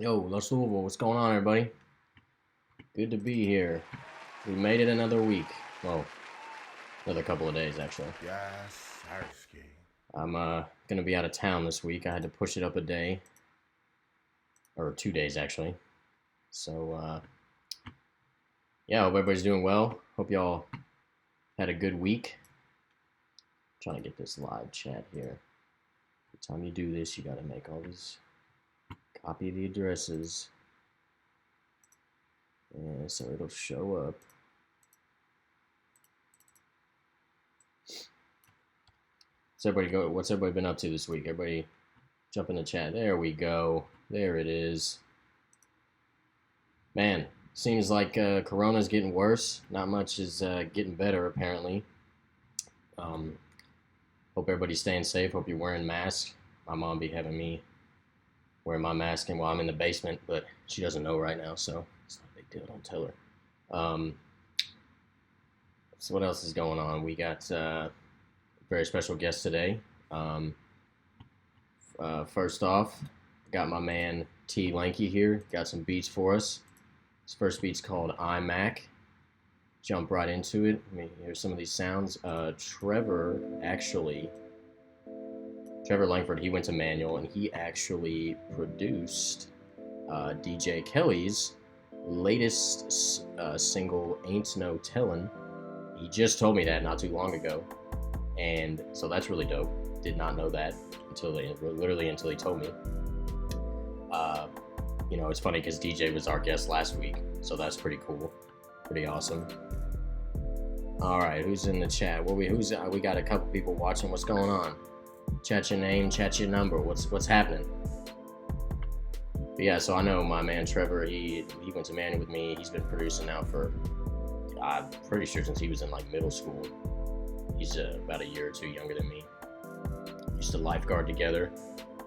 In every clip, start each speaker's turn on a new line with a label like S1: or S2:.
S1: Yo, Lush Louisville, what's going on, everybody? Good to be here. We made it another week. Well, another couple of days, actually.
S2: Yes, Sarsky.
S1: I'm gonna be out of town this week. I had to push it up a day, or 2 days, actually. So, yeah, hope everybody's doing well. Hope y'all had a good week. Trying to get this live chat here. Every time you do this, you gotta make all these, copy the addresses. Yeah, so it'll show up. What's everybody been up to this week? Everybody jump in the chat. There we go. There it is. Man, seems like Corona's getting worse. Not much is getting better, apparently. Hope everybody's staying safe. Hope you're wearing masks. My mom be having me wearing my mask while I'm in the basement, but she doesn't know right now, so it's not a big deal. Don't tell her. So what else is going on? We got a very special guest today. First off, got my man T Lanky here. Got some beats for us. His first beat's called iMac. Jump right into it. Let me hear some of these sounds. Trevor Langford, he went to Manual and he actually produced DJ Kelly's latest single, Ain't No Tellin'. He just told me that not too long ago, and so that's really dope. Did not know that until he told me. It's funny because DJ was our guest last week, so that's pretty cool, pretty awesome. All right, who's in the chat? We got a couple people watching. What's going on? Chat your name, chat your number. What's happening? But yeah, so I know my man Trevor. He went to Manual with me. He's been producing now for, I'm pretty sure, since he was in like middle school. He's about a year or two younger than me. Used to lifeguard together.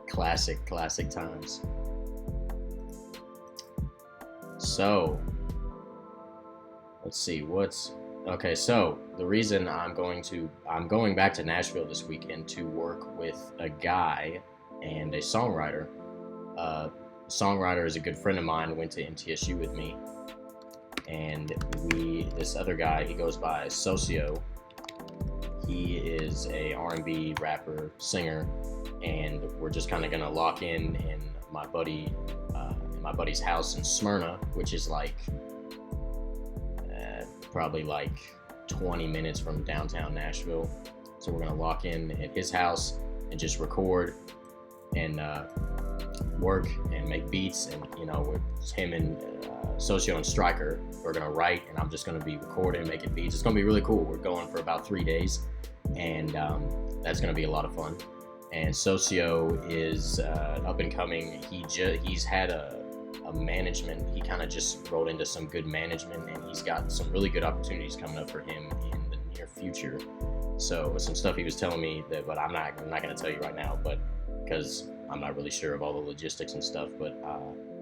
S1: Classic times. So, let's see okay. So the reason I'm going back to Nashville this weekend to work with a guy and a songwriter. Songwriter is a good friend of mine. Went to MTSU with me, and this other guy, he goes by Socio. He is a R&B rapper, singer, and we're just kind of gonna lock in my buddy's house in Smyrna, which is like probably like 20 minutes from downtown Nashville. So we're gonna lock in at his house and just record and work and make beats, and with him and Socio and Striker, we're gonna write, and I'm just gonna be recording and making beats. It's gonna be really cool. We're going for about 3 days, and that's gonna be a lot of fun. And Socio is up and coming. He's had a management. He kind of just rolled into some good management, and he's got some really good opportunities coming up for him in the near future. So some stuff he was telling me but I'm not going to tell you right now, but because I'm not really sure of all the logistics and stuff. But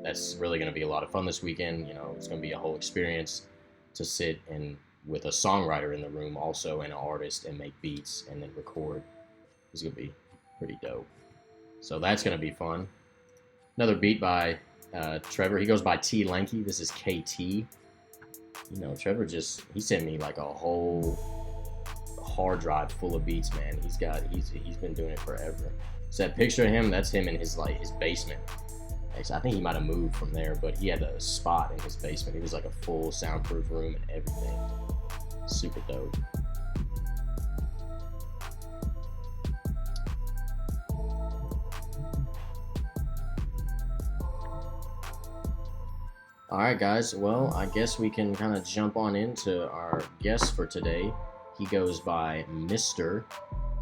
S1: that's really going to be a lot of fun this weekend. It's going to be a whole experience to sit and with a songwriter in the room also, and an artist, and make beats and then record. It's going to be pretty dope. So that's going to be fun. Another beat by Trevor. He goes by T Lanky. This is KT. Trevor he sent me like a whole hard drive full of beats, man. He's been doing it forever. So that picture of him, that's him in his basement. I think he might have moved from there, but he had a spot in his basement. It was like a full soundproof room and everything. Super dope. Alright guys, well, I guess we can kind of jump on into our guest for today. He goes by Mr.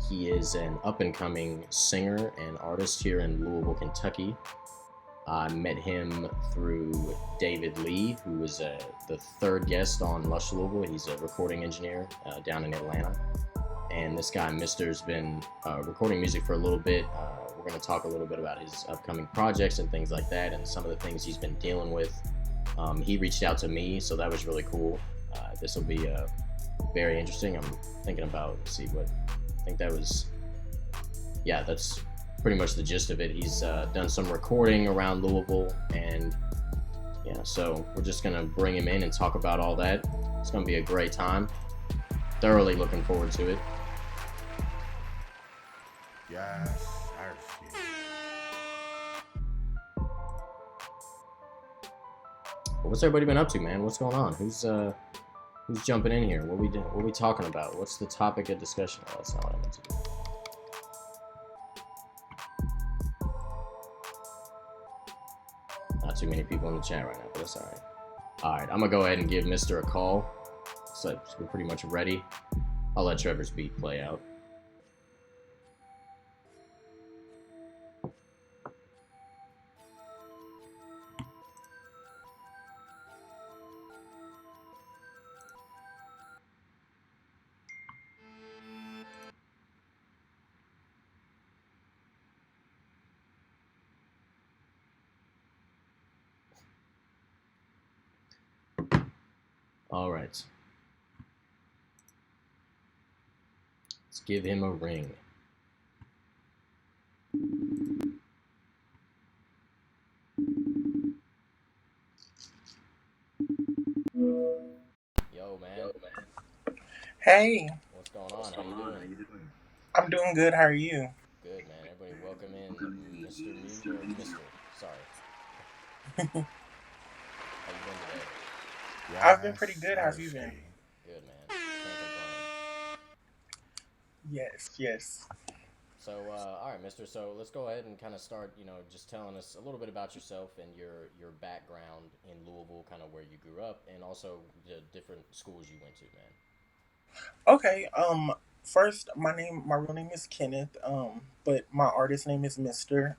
S1: He is an up-and-coming singer and artist here in Louisville, Kentucky. I met him through David Lee, who was the third guest on Lush Louisville. He's a recording engineer down in Atlanta. And this guy, Mr.'s been recording music for a little bit. We're going to talk a little bit about his upcoming projects and things like that, and some of the things he's been dealing with. He reached out to me, so that was really cool. This will be very interesting. I'm thinking about, I think that was, yeah, that's pretty much the gist of it. He's done some recording around Louisville, and yeah, so we're just gonna bring him in and talk about all that. It's gonna be a great time. Thoroughly looking forward to it.
S2: Yes, Sarsky.
S1: But what's everybody been up to, man? What's going on? Who's jumping in here? What we doing? What we talking about? What's the topic of discussion? Oh, that's not what I meant to do. Not too many people in the chat right now, but that's all right. All right, I'm gonna go ahead and give Mister a call. So we're pretty much ready. I'll let Trevor's beat play out. All right. Let's give him a ring. Yo, man.
S3: Hey,
S1: What's going on? How you doing?
S3: I'm doing good. How are you?
S1: Good, man. Everybody, welcome in, Mr. Music or Mister. Sorry. How you been today?
S3: I've been pretty
S2: Yes,
S3: good. How've you been?
S2: Sarsky.
S1: Good, man. Can't complain.
S3: Yes, yes.
S1: So, all right, Mister. So let's go ahead and kind of start. Just telling us a little bit about yourself and your background in Louisville, kind of where you grew up, and also the different schools you went to, man.
S3: Okay. First, my real name is Kenneth. But my artist name is Mister.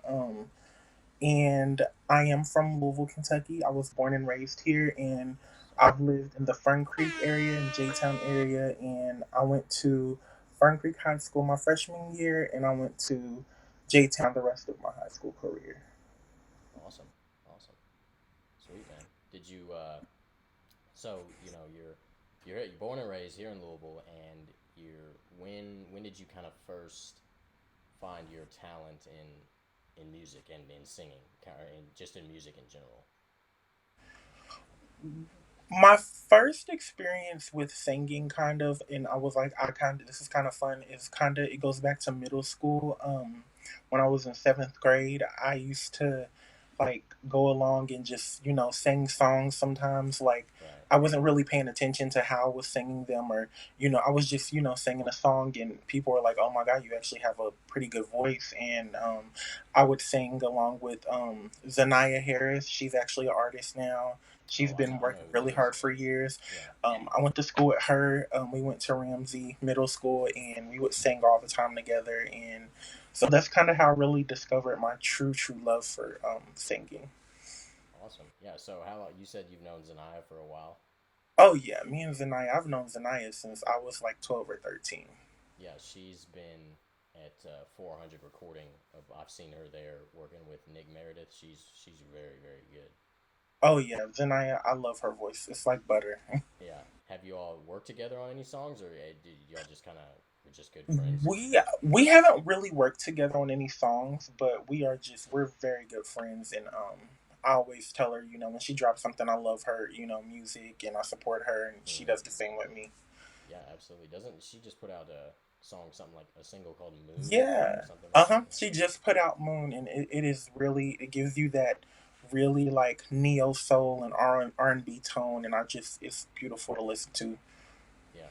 S3: And I am from Louisville, Kentucky. I was born and raised here, and I've lived in the Fern Creek area and J-Town area, and I went to Fern Creek High School my freshman year, and I went to J-Town the rest of my high school career.
S1: Awesome, awesome, sweet, man. Did you? So you're born and raised here in Louisville, and you're when did you kind of first find your talent in music and in singing, and just in music in general?
S3: My first experience with singing, kind of, and I was like, I kind of, this is kind of fun, is kind of, it goes back to middle school. When I was in seventh grade, I used to like go along and just, sing songs sometimes. Like,
S1: Right.
S3: I wasn't really paying attention to how I was singing them, or, I was just, singing a song, and people were like, oh my God, you actually have a pretty good voice. And I would sing along with Zanaya Harris. She's actually an artist now. She's
S1: Oh,
S3: been
S1: I know
S3: working
S1: who that
S3: really
S1: is.
S3: hard for years.
S1: Yeah.
S3: I went to school with her. We went to Ramsey Middle School, and we would sing all the time together. And so that's kind of how I really discovered my true love for singing.
S1: Awesome. Yeah. So how you said you've known Zanaya for a while?
S3: Oh yeah, me and Zanaya. I've known Zanaya since I was like 12 or 13.
S1: Yeah, she's been at 400 recording. I've seen her there working with Nick Meredith. She's very very good.
S3: Oh yeah, Zanaya. I love her voice. It's like butter.
S1: Yeah. Have you all worked together on any songs, or did y'all just kind of were just good friends?
S3: We haven't really worked together on any songs, but we're very good friends, and I always tell her, when she drops something, I love her, music, and I support her, and she
S1: Hmm.
S3: does the same with me.
S1: Yeah, absolutely. Doesn't she just put out a song, something like a single called Moon,
S3: Yeah.
S1: something
S3: Uh
S1: like
S3: huh.
S1: that?
S3: She just put out Moon, and it gives you that really like neo soul and R and B tone, and it's beautiful to listen to.
S1: Yeah.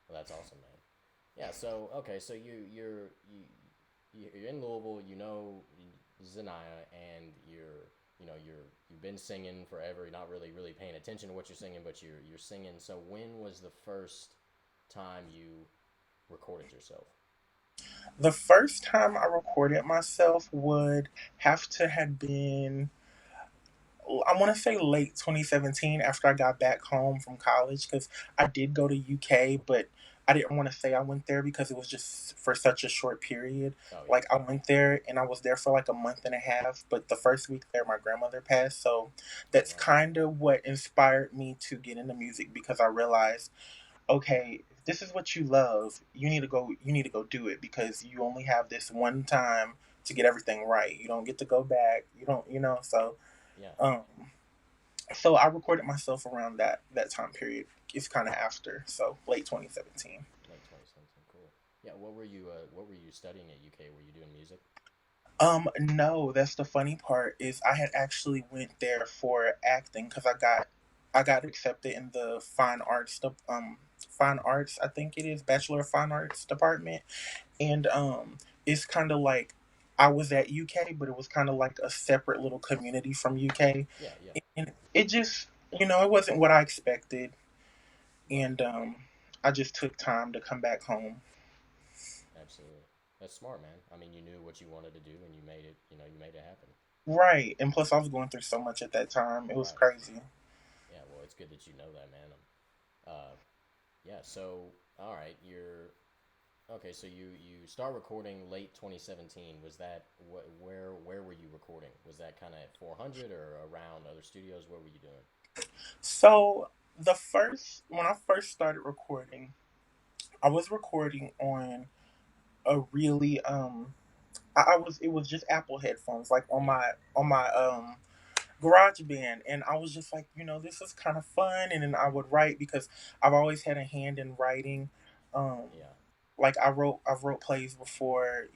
S1: Well, that's awesome, man. Yeah. So okay, so you're in Louisville. You know Zanaya, and you've been singing forever. You're not really paying attention to what you're singing, but you're singing. So when was the first time you recorded yourself?
S3: The first time I recorded myself would have to have been, I want to say, late 2017, after I got back home from college, because I did go to UK, but I didn't want to say I went there because it was just for such a short period.
S1: Oh yeah.
S3: Like, I went there and I was there for like a month and a half, but the first week there my grandmother passed, so
S1: Oh
S3: that's
S1: wow.
S3: kind of what inspired me to get into music, because I realized, okay, if this is what you love, you need to go do it, because you only have this one time to get everything right. You don't get to go back. You don't, so
S1: Yeah.
S3: um so I recorded myself around that time period. It's kind of after, so late 2017.
S1: Late 2017. Cool. Yeah. What were you studying at UK? Were you doing music?
S3: No, that's the funny part is I had actually went there for acting because I got accepted in the fine arts, I think it is, Bachelor of Fine Arts department. And it's kind of like I was at UK, but it was kind of like a separate little community from UK,
S1: Yeah. Yeah.
S3: and it just, it wasn't what I expected,
S1: Right.
S3: and I just took time to come back home.
S1: Absolutely. That's smart, man. I mean, you knew what you wanted to do, and you made it. You made it happen.
S3: Right, and plus I was going through so much at that time. It was
S1: Right.
S3: crazy.
S1: Yeah. Well, it's good that you know that, man. Uh, yeah. So, all right. You're okay. So you start recording late 2017. Was that where were you recording? Was that kind of at 400 or around other studios? What were you doing?
S3: So when I first started recording, I was recording on a really I was it was just Apple headphones, like on
S1: Yeah.
S3: my garage band, and I was just like, this is kind of fun. And then I would write because I've always had a hand in writing. um
S1: Yeah.
S3: like I've wrote plays before,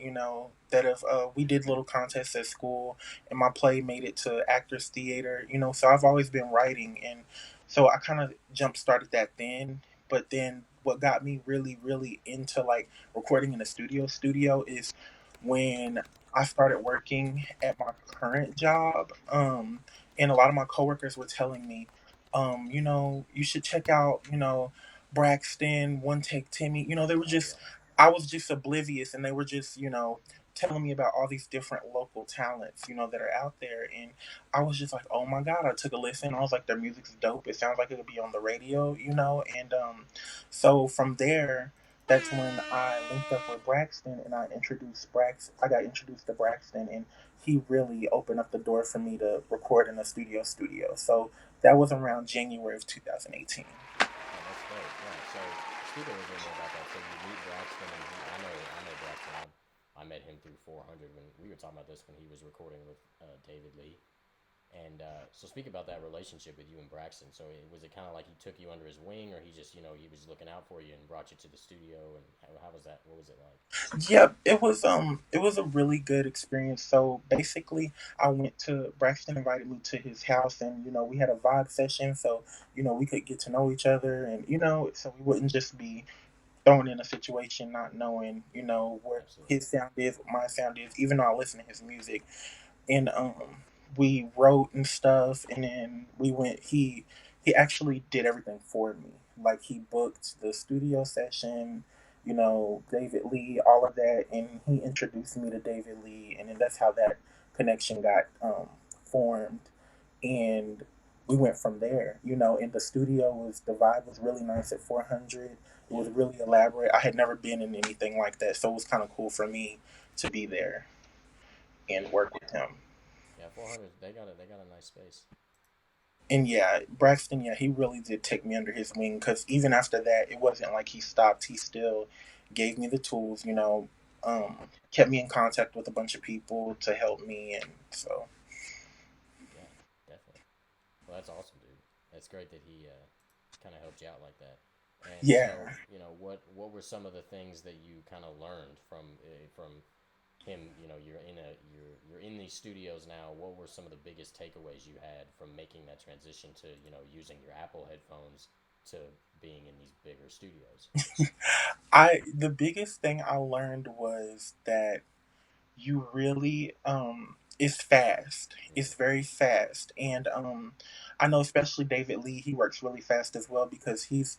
S3: that have we did little contests at school, and my play made it to actors theater, so I've always been writing. And so I kind of jump started that then. But then what got me really really into like recording in a studio is when I started working at my current job. And a lot of my coworkers were telling me, you should check out, Braxton, One Take Timmy. They were
S1: Oh
S3: just,
S1: yeah.
S3: I was just oblivious, and they were just, telling me about all these different local talents, that are out there. And I was just like, oh my God, I took a listen. I was like, their music's dope. It sounds like it would be on the radio. And so from there, that's when I linked up with Braxton, and I got introduced to Braxton, and he really opened up the door for me to record in a studio. So that was around January of 2018.
S1: Oh, that's dope. Yeah. So speak a little bit more about that. So you meet Braxton, and I know Braxton. I met him through 400 when we were talking about this when he was recording with David Lee. And so speak about that relationship with you and Braxton. So was it kind of like he took you under his wing, or he just he was looking out for you and brought you to the studio? And how was that? What was it like?
S3: Yep, it was a really good experience. So basically, I went to Braxton invited me to his house, and we had a vibe session, so we could get to know each other, and so we wouldn't just be thrown in a situation not knowing where
S1: Absolutely.
S3: his sound is, what my sound is, even though I listen to his music. And we wrote and stuff, and then we went he actually did everything for me. Like, he booked the studio session, David Lee, all of that, and he introduced me to David Lee, and then that's how that connection got formed. And we went from there. In the studio, was the vibe was really nice at 400. It was
S1: Yeah.
S3: really elaborate. I had never been in anything like that, so it was kind of cool for me to be there and
S1: Yeah.
S3: work with him.
S1: Yeah. 400. They got a nice space.
S3: And yeah, Braxton, yeah, he really did take me under his wing, because even after that, it wasn't like he stopped. He still gave me the tools, kept me in contact with a bunch of people to help me. And so,
S1: Yeah. Definitely. Well, that's awesome, dude. That's great that he kind of helped you out like that. And so,
S3: yeah.
S1: what were some of the things that you kind of learned from him? You're in these studios now. What were some of the biggest takeaways you had from making that transition to using your Apple headphones to being in these bigger studios?
S3: The biggest thing I learned was that you really it's fast.
S1: Yeah.
S3: It's very fast. And I know especially David Lee, he works really fast as well, because he's,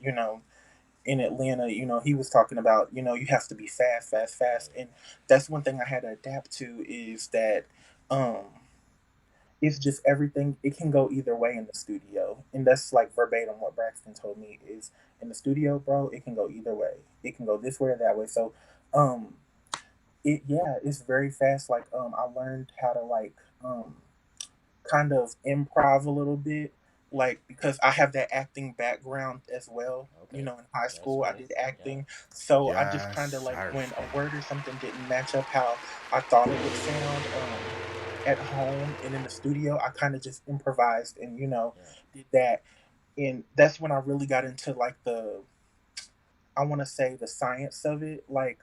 S3: in Atlanta, he was talking about, you have to be fast, fast,
S1: Oh
S3: fast.
S1: yeah.
S3: And that's one thing I had to adapt to, is that um it's just everything, it can go either way in the studio. And that's like verbatim what Braxton told me is, in the studio, bro, it can go either way. It can go this way or that way. So um it's very fast. Like, I learned how to, like, kind of improv a little bit, like because I have that acting background as well. You
S1: Okay,
S3: know, in high
S1: that's
S3: school I
S1: funny.
S3: did
S1: Yeah,
S3: acting, so I just kind of
S2: Yes,
S3: like
S2: I
S3: when a
S2: understand.
S3: word or something didn't match up how I thought it would sound at home and in the studio, I kind of just improvised and
S1: yeah,
S3: did that. And that's when I really got into like the I want to say the science of it, like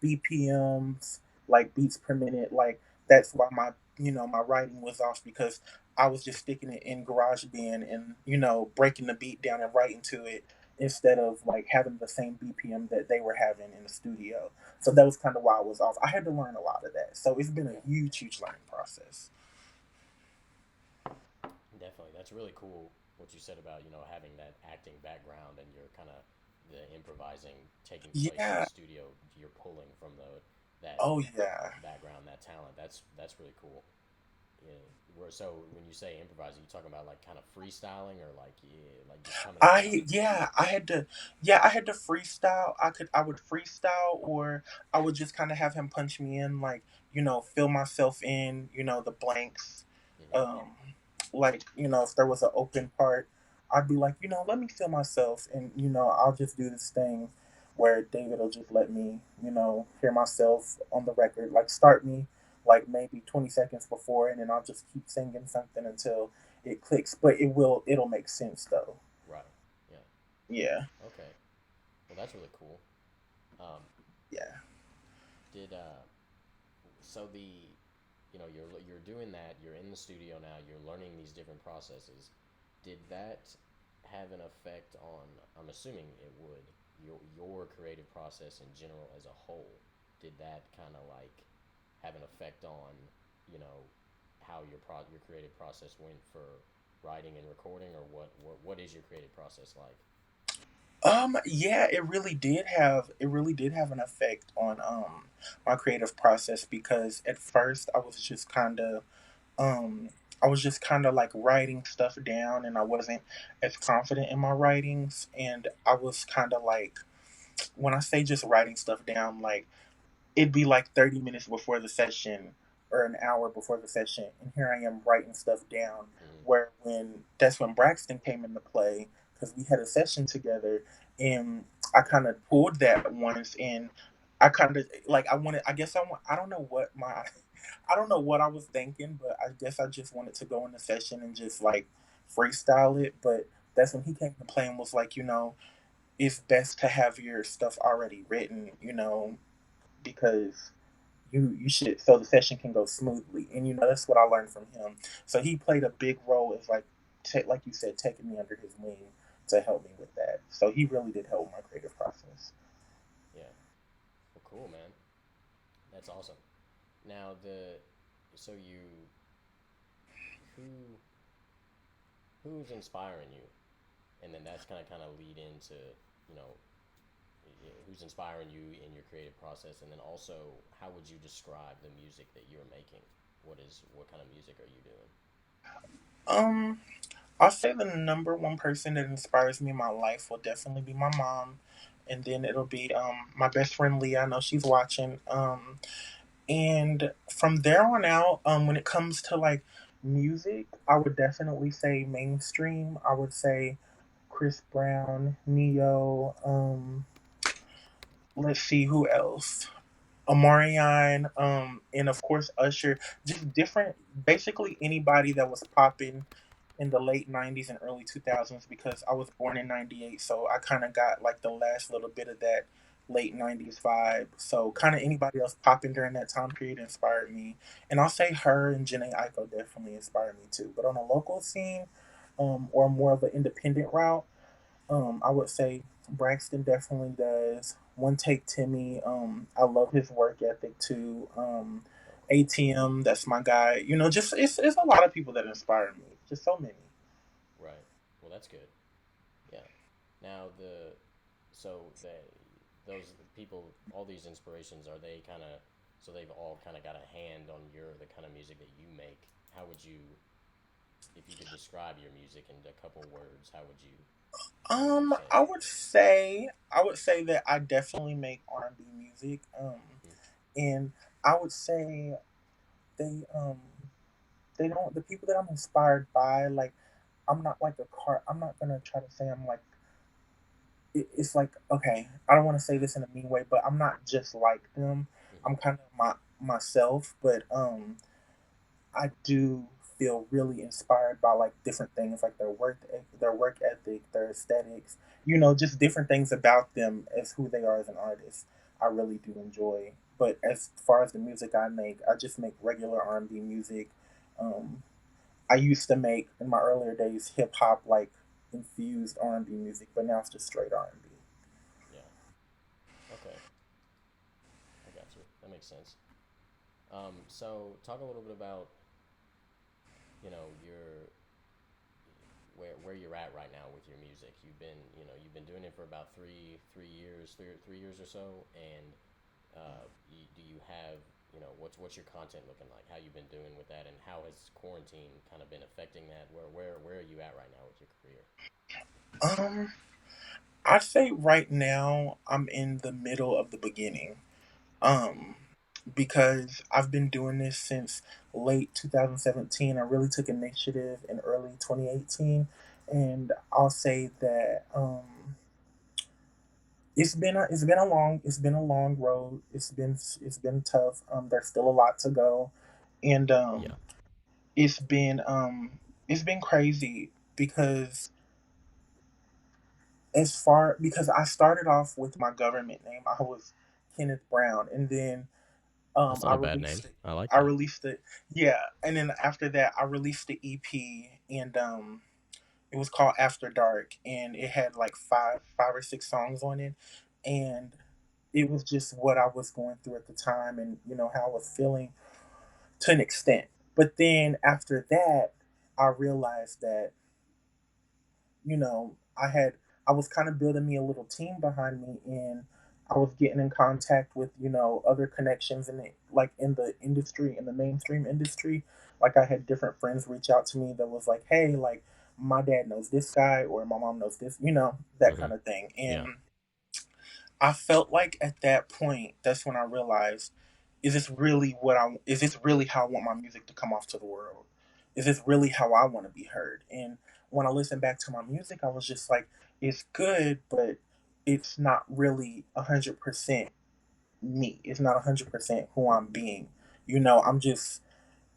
S3: BPMs, like beats per minute. Like that's why my my writing was off because I was just sticking it in GarageBand and breaking the beat down and writing to it instead of like having the same BPM that they were having in the studio. So that was kind of why I was off. I had to learn a lot of that. So it's been
S1: yeah.
S3: a huge learning process.
S1: Definitely, that's really cool. What you said about having that acting background and your kind of the improvising taking place in the
S3: Yeah.
S1: studio. You're pulling from that
S3: Oh yeah.
S1: background, that talent. That's really cool. Yeah. So when you say improvising, you talking about like kind of freestyling or like like just coming up with like.
S3: I had to freestyle. I would freestyle or I would just kind of have him punch me in like, fill myself in, the blanks.
S1: Mhm.
S3: Um like, if there was an open part, I'd be like, let me fill myself and I'll just do this thing where David will just let me, hear myself on the record, like start me like maybe 20 seconds before and then I'll just keep singing something until it clicks, but it'll make sense though.
S1: Right. Yeah.
S3: Yeah.
S1: Okay. Well, that's really cool. Um,
S3: Yeah.
S1: did so the you're doing that. You're in the studio now. You're learning these different processes. Did that have an effect on? I'm assuming it would. Your creative process in general as a whole. Did that kind of like have an effect on you know how your creative process went for writing and recording, or what is your creative process like?
S3: Yeah, it really did have an effect on my creative process because at first um I was just kind of like writing stuff down and I wasn't as confident in my writings and I was kind of like when I say just writing stuff down like it'd be like 30 minutes before the session or an hour before the session and here I am writing stuff down
S1: Mm-hmm.
S3: where when that's when Braxton came into play because we had a session together and I
S1: Yeah.
S3: kind of pulled that once and I kind of like I wanted I guess I don't know what my I don't know what I was thinking but I guess I just wanted to go in the session and just like freestyle it but that's when he came to play and was like it's best to have your stuff already written because you should so the session can go smoothly and that's what I learned from him so he played a big role as like like you said taking me under his wing to help me with that so he really did help my creative process.
S1: Yeah. Well, cool, man. That's awesome. Now so who who's inspiring you, and then that's kind of lead into you know who's inspiring you in your creative process, and then also how would you describe the music that you're making? What kind of music are you doing?
S3: um I'll say the number one person that inspires me in my life will definitely be my mom and then it'll be my best friend Leah. I know she's watching. And from there on out, when it comes to like music, I would definitely say mainstream. I would say Chris Brown, Neo. Let's see who else. Omarion, and of course Usher. Just different, basically anybody that was popping in the late '90s and early 2000s because I was born in '98, so I kind of got like the last little bit of that late '90s vibe. So kind of
S1: Right.
S3: anybody else popping during that time period inspired me, and I'll say her and Janae Aiko definitely inspired me too. But on a local scene, or more of an independent route. I would say Braxton definitely does. One Take Timmy. I love his work ethic too.
S1: Oh, cool.
S3: ATM, that's my guy. Just it's a lot of people that inspire me. Just so many.
S1: Right. Well, that's good. Yeah. Now those people, all these inspirations, are they kind of so they've all kind of got a hand on the kind of music that you make? How would you, if you could describe your music in a couple words, how would you say
S3: I
S1: it?
S3: would say that I definitely make R&B music.
S1: Hmm.
S3: And I would say they they don't the people that I'm inspired by like I'm not like a car. I'm not gonna try to say I'm like. It's like okay. I don't want to say this in a mean way, but I'm not just like them.
S1: Hmm.
S3: I'm kind of myself, but I do feel really inspired by like different things, like their work ethic, their aesthetics. You know, just different things about them as who they are as an artist. I really do enjoy. But as far as the music I make, I just make regular R&B music. Um, I used to make in my earlier days hip hop like infused R&B music, but now it's just straight R&B.
S1: Yeah. Okay. I got you. That makes sense. So talk a little bit about your where you're at right now with your music. You've been doing it for about three years or so, and do you have what's your content looking like? How you've been doing with that, and how has quarantine kind of been affecting that? Where are you at right now with your career?
S3: Um, I'd say right now I'm in the middle of the beginning. Um, because I've been doing this since late 2017. I really took initiative in early 2018, and I'll say that it's been a long road. It's been tough. There's still a lot to go, and
S1: Yeah.
S3: it's been it's been crazy because because I started off with my government name. I was Kenneth Brown, and then
S1: That's not
S3: I
S1: a bad name.
S3: released it.
S1: I like
S3: I
S1: that.
S3: released it. Yeah, and then after that, I released the EP, and it was called After Dark, and it had like five or six songs on it, and it was just what I was going through at the time, and you know how I was feeling to an extent. But then after that, I realized that you know, I was kind of building me a little team behind me, and I was getting in contact with other connections in the industry, in the mainstream industry. Like I had different friends reach out to me that was like, hey, like my dad knows this guy or my mom knows this, that
S1: Hmm.
S3: kind of thing.
S1: Yeah.
S3: And I felt like at that point, that's when I realized, is this really how I want my music to come off to the world? Is this really how I want to be heard? And when I listened back to my music, I was just like, it's good, but it's not really 100% me. It's not 100% who I'm being. I'm just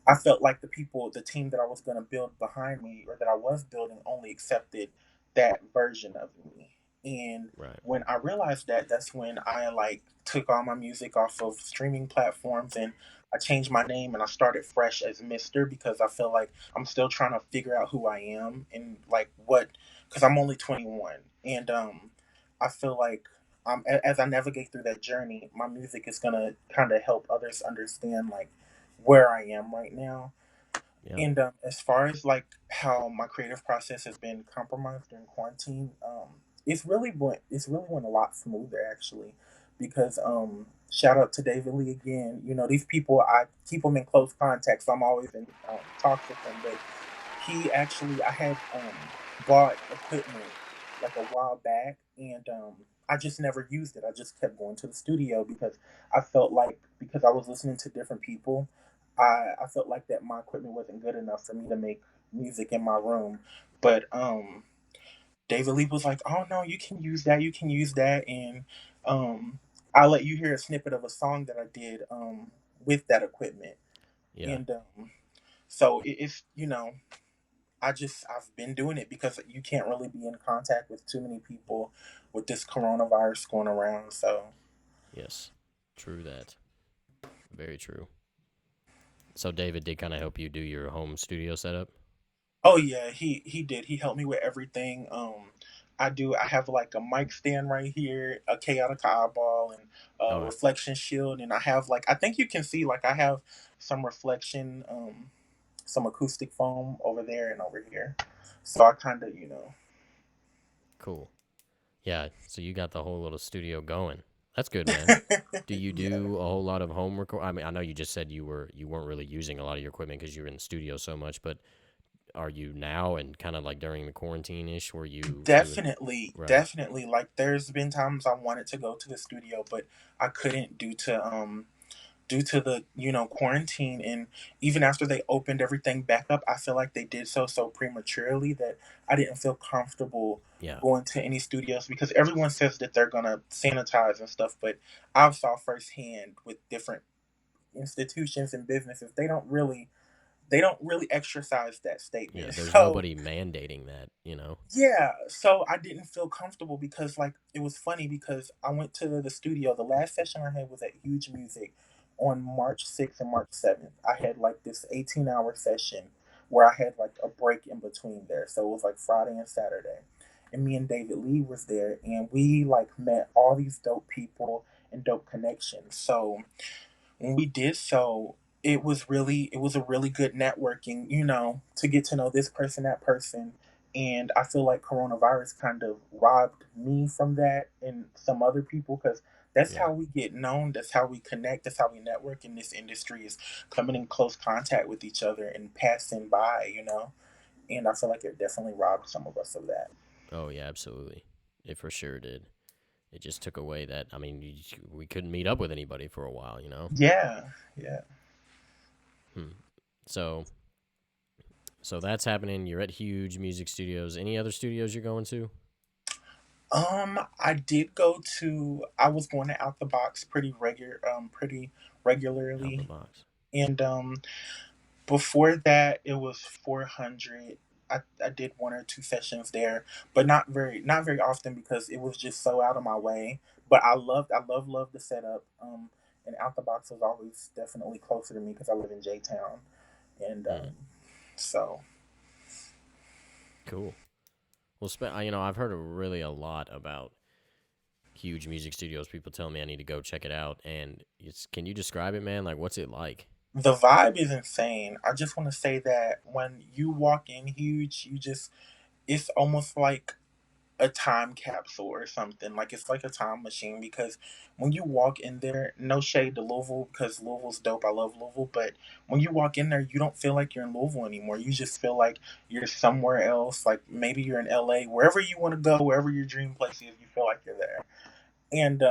S3: I felt like the team that I was going to build behind me or that I was building only accepted that version of me. And
S1: Right.
S3: when I realized that, that's when I like took all my music off of streaming platforms and I changed my name and I started fresh as Mister because I feel like I'm still trying to figure out who I am and like because I'm only 21 and I feel like as I navigate through that journey, my music is gonna kind of help others understand like where I am right now.
S1: Yeah.
S3: And as far as like how my creative process has been compromised during quarantine, it's really went a lot smoother actually, because shout out to David Lee again. You know these people I keep them in close contact, so I'm always in talks with them. But he actually I had bought equipment like a while back, and I just never used it. I just kept going to the studio because I felt like because I was listening to different people, I felt like that my equipment wasn't good enough for me to make music in my room. But David Lee was like, "Oh no, you can use that. You can use that." And I'll let you hear a snippet of a song that I did with that equipment.
S1: Yeah.
S3: And so it's I've been doing it because you can't really be in contact with too many people with this coronavirus going around. So
S1: Yes. True that. Very true. So David did kind of help you do your home studio setup.
S3: oh yeah, he did. He helped me with everything. I have like a mic stand right here, a chaotic eyeball, and a
S1: Okay.
S3: reflection shield, and I have like I think you can see like I have some reflection, some acoustic foam over there and over here. So I kind of
S1: Cool. Yeah. So you got the whole little studio going. That's good, man. Do you
S3: yeah.
S1: do a whole lot of home record? I mean, I know you just said you weren't really using a lot of your equipment because you were in the studio so much, but are you now and kind of like during the quarantine ish were you doing
S3: Definitely,
S1: right?
S3: definitely. Like there's been times I wanted to go to the studio, but I couldn't due to due to the quarantine, and even after they opened everything back up, I feel like they did so prematurely that I didn't feel comfortable
S1: Yeah.
S3: going to any studios because everyone says that they're gonna sanitize and stuff, but I've saw firsthand with different institutions and businesses they don't really exercise that
S1: Yeah.
S3: statement.
S1: There's
S3: So
S1: nobody mandating that, you know?
S3: yeah, so I didn't feel comfortable because like it was funny because I went to the studio. The last session I had was at Huge Music on March 6th and March 7th. I had like this 18-hour session where I had like a break in between there. So it was like Friday and Saturday. And me and David Lee was there and we like met all these dope people and dope connections. So when we did so, it was a really good networking, to get to know this person, that person. And I feel like coronavirus kind of robbed me from that and some other people because that's
S1: Yeah.
S3: how we get known, that's how we connect, that's how we network in this industry is coming in close contact with each other and passing by. And I feel like it definitely robbed some of us of that.
S1: Oh, yeah, absolutely. It for sure did. It just took away that. I mean, we couldn't meet up with anybody for a while, you know?
S3: Yeah, yeah.
S1: Hmm. So, so that's happening. You're at huge music studios. Any other studios you're going to?
S3: I was going to Out the Box pretty
S1: Out the
S3: regularly.
S1: box.
S3: And before that it was 400. I did one or two sessions there, but not very often because it was just so out of my way. But I love the setup. And Out the Box was always definitely closer to me because I live in J Town. And
S1: Mm,
S3: so
S1: cool. Well, I've heard really a lot about huge music studios. People tell me I need to go check it out. And can you describe it, man? Like, what's it like?
S3: the vibe is insane. I just want to say that when you walk in huge, it's almost like a time capsule or something. Like it's like a time machine because when you walk in there, no shade to Louisville because Louisville's dope. I love Louisville, but when you walk in there, you don't feel like you're in Louisville anymore. You just feel like you're somewhere else. Like maybe you're in LA, wherever you want to go, wherever your dream place is, you feel like you're there. And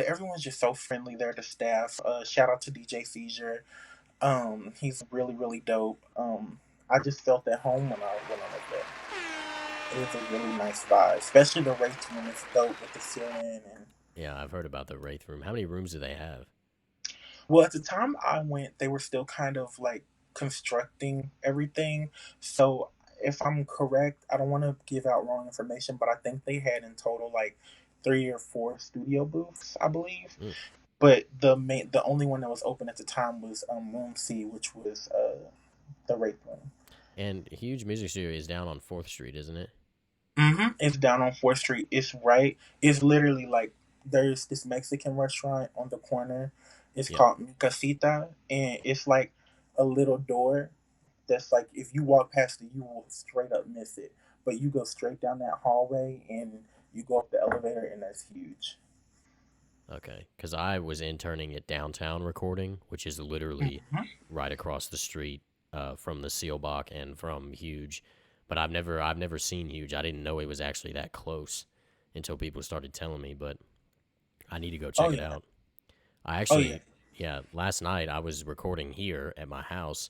S3: everyone's just so friendly there. The staff. Shout out to DJ Seizure. He's really really dope. I just felt at home when I was there. It was a really nice vibe, especially the race room is dope with the ceiling. And
S1: Yeah, I've heard about the Wraith Room. How many rooms do they have?
S3: well, at the time I went, they were still kind of like constructing everything. So if I'm correct, I don't want to give out wrong information, but I think they had in total like 3 or 4 studio booths, I believe.
S1: Mm.
S3: But the only one that was open at the time was Room C, which was the rape room.
S1: And huge music studio is down on 4th Street, isn't it?
S3: It's down on 4th Street. It's right. It's literally like there's this Mexican restaurant on the corner. It's
S1: Yep.
S3: called Mi Casita, and it's like a little door that's like if you walk past it, you will straight up miss it. But you go straight down that hallway and you go up the elevator, and that's huge.
S1: Okay, because I was interning at Downtown Recording, which is literally
S3: Mhm.
S1: right across the street from the Sealbach and from Huge. But I've never seen Huge. I didn't know it was actually that close until people started telling me. But I need to go
S3: Oh
S1: check it
S3: yeah.
S1: out. I
S3: Oh yeah.
S1: actually, yeah, last night I was recording here at my house,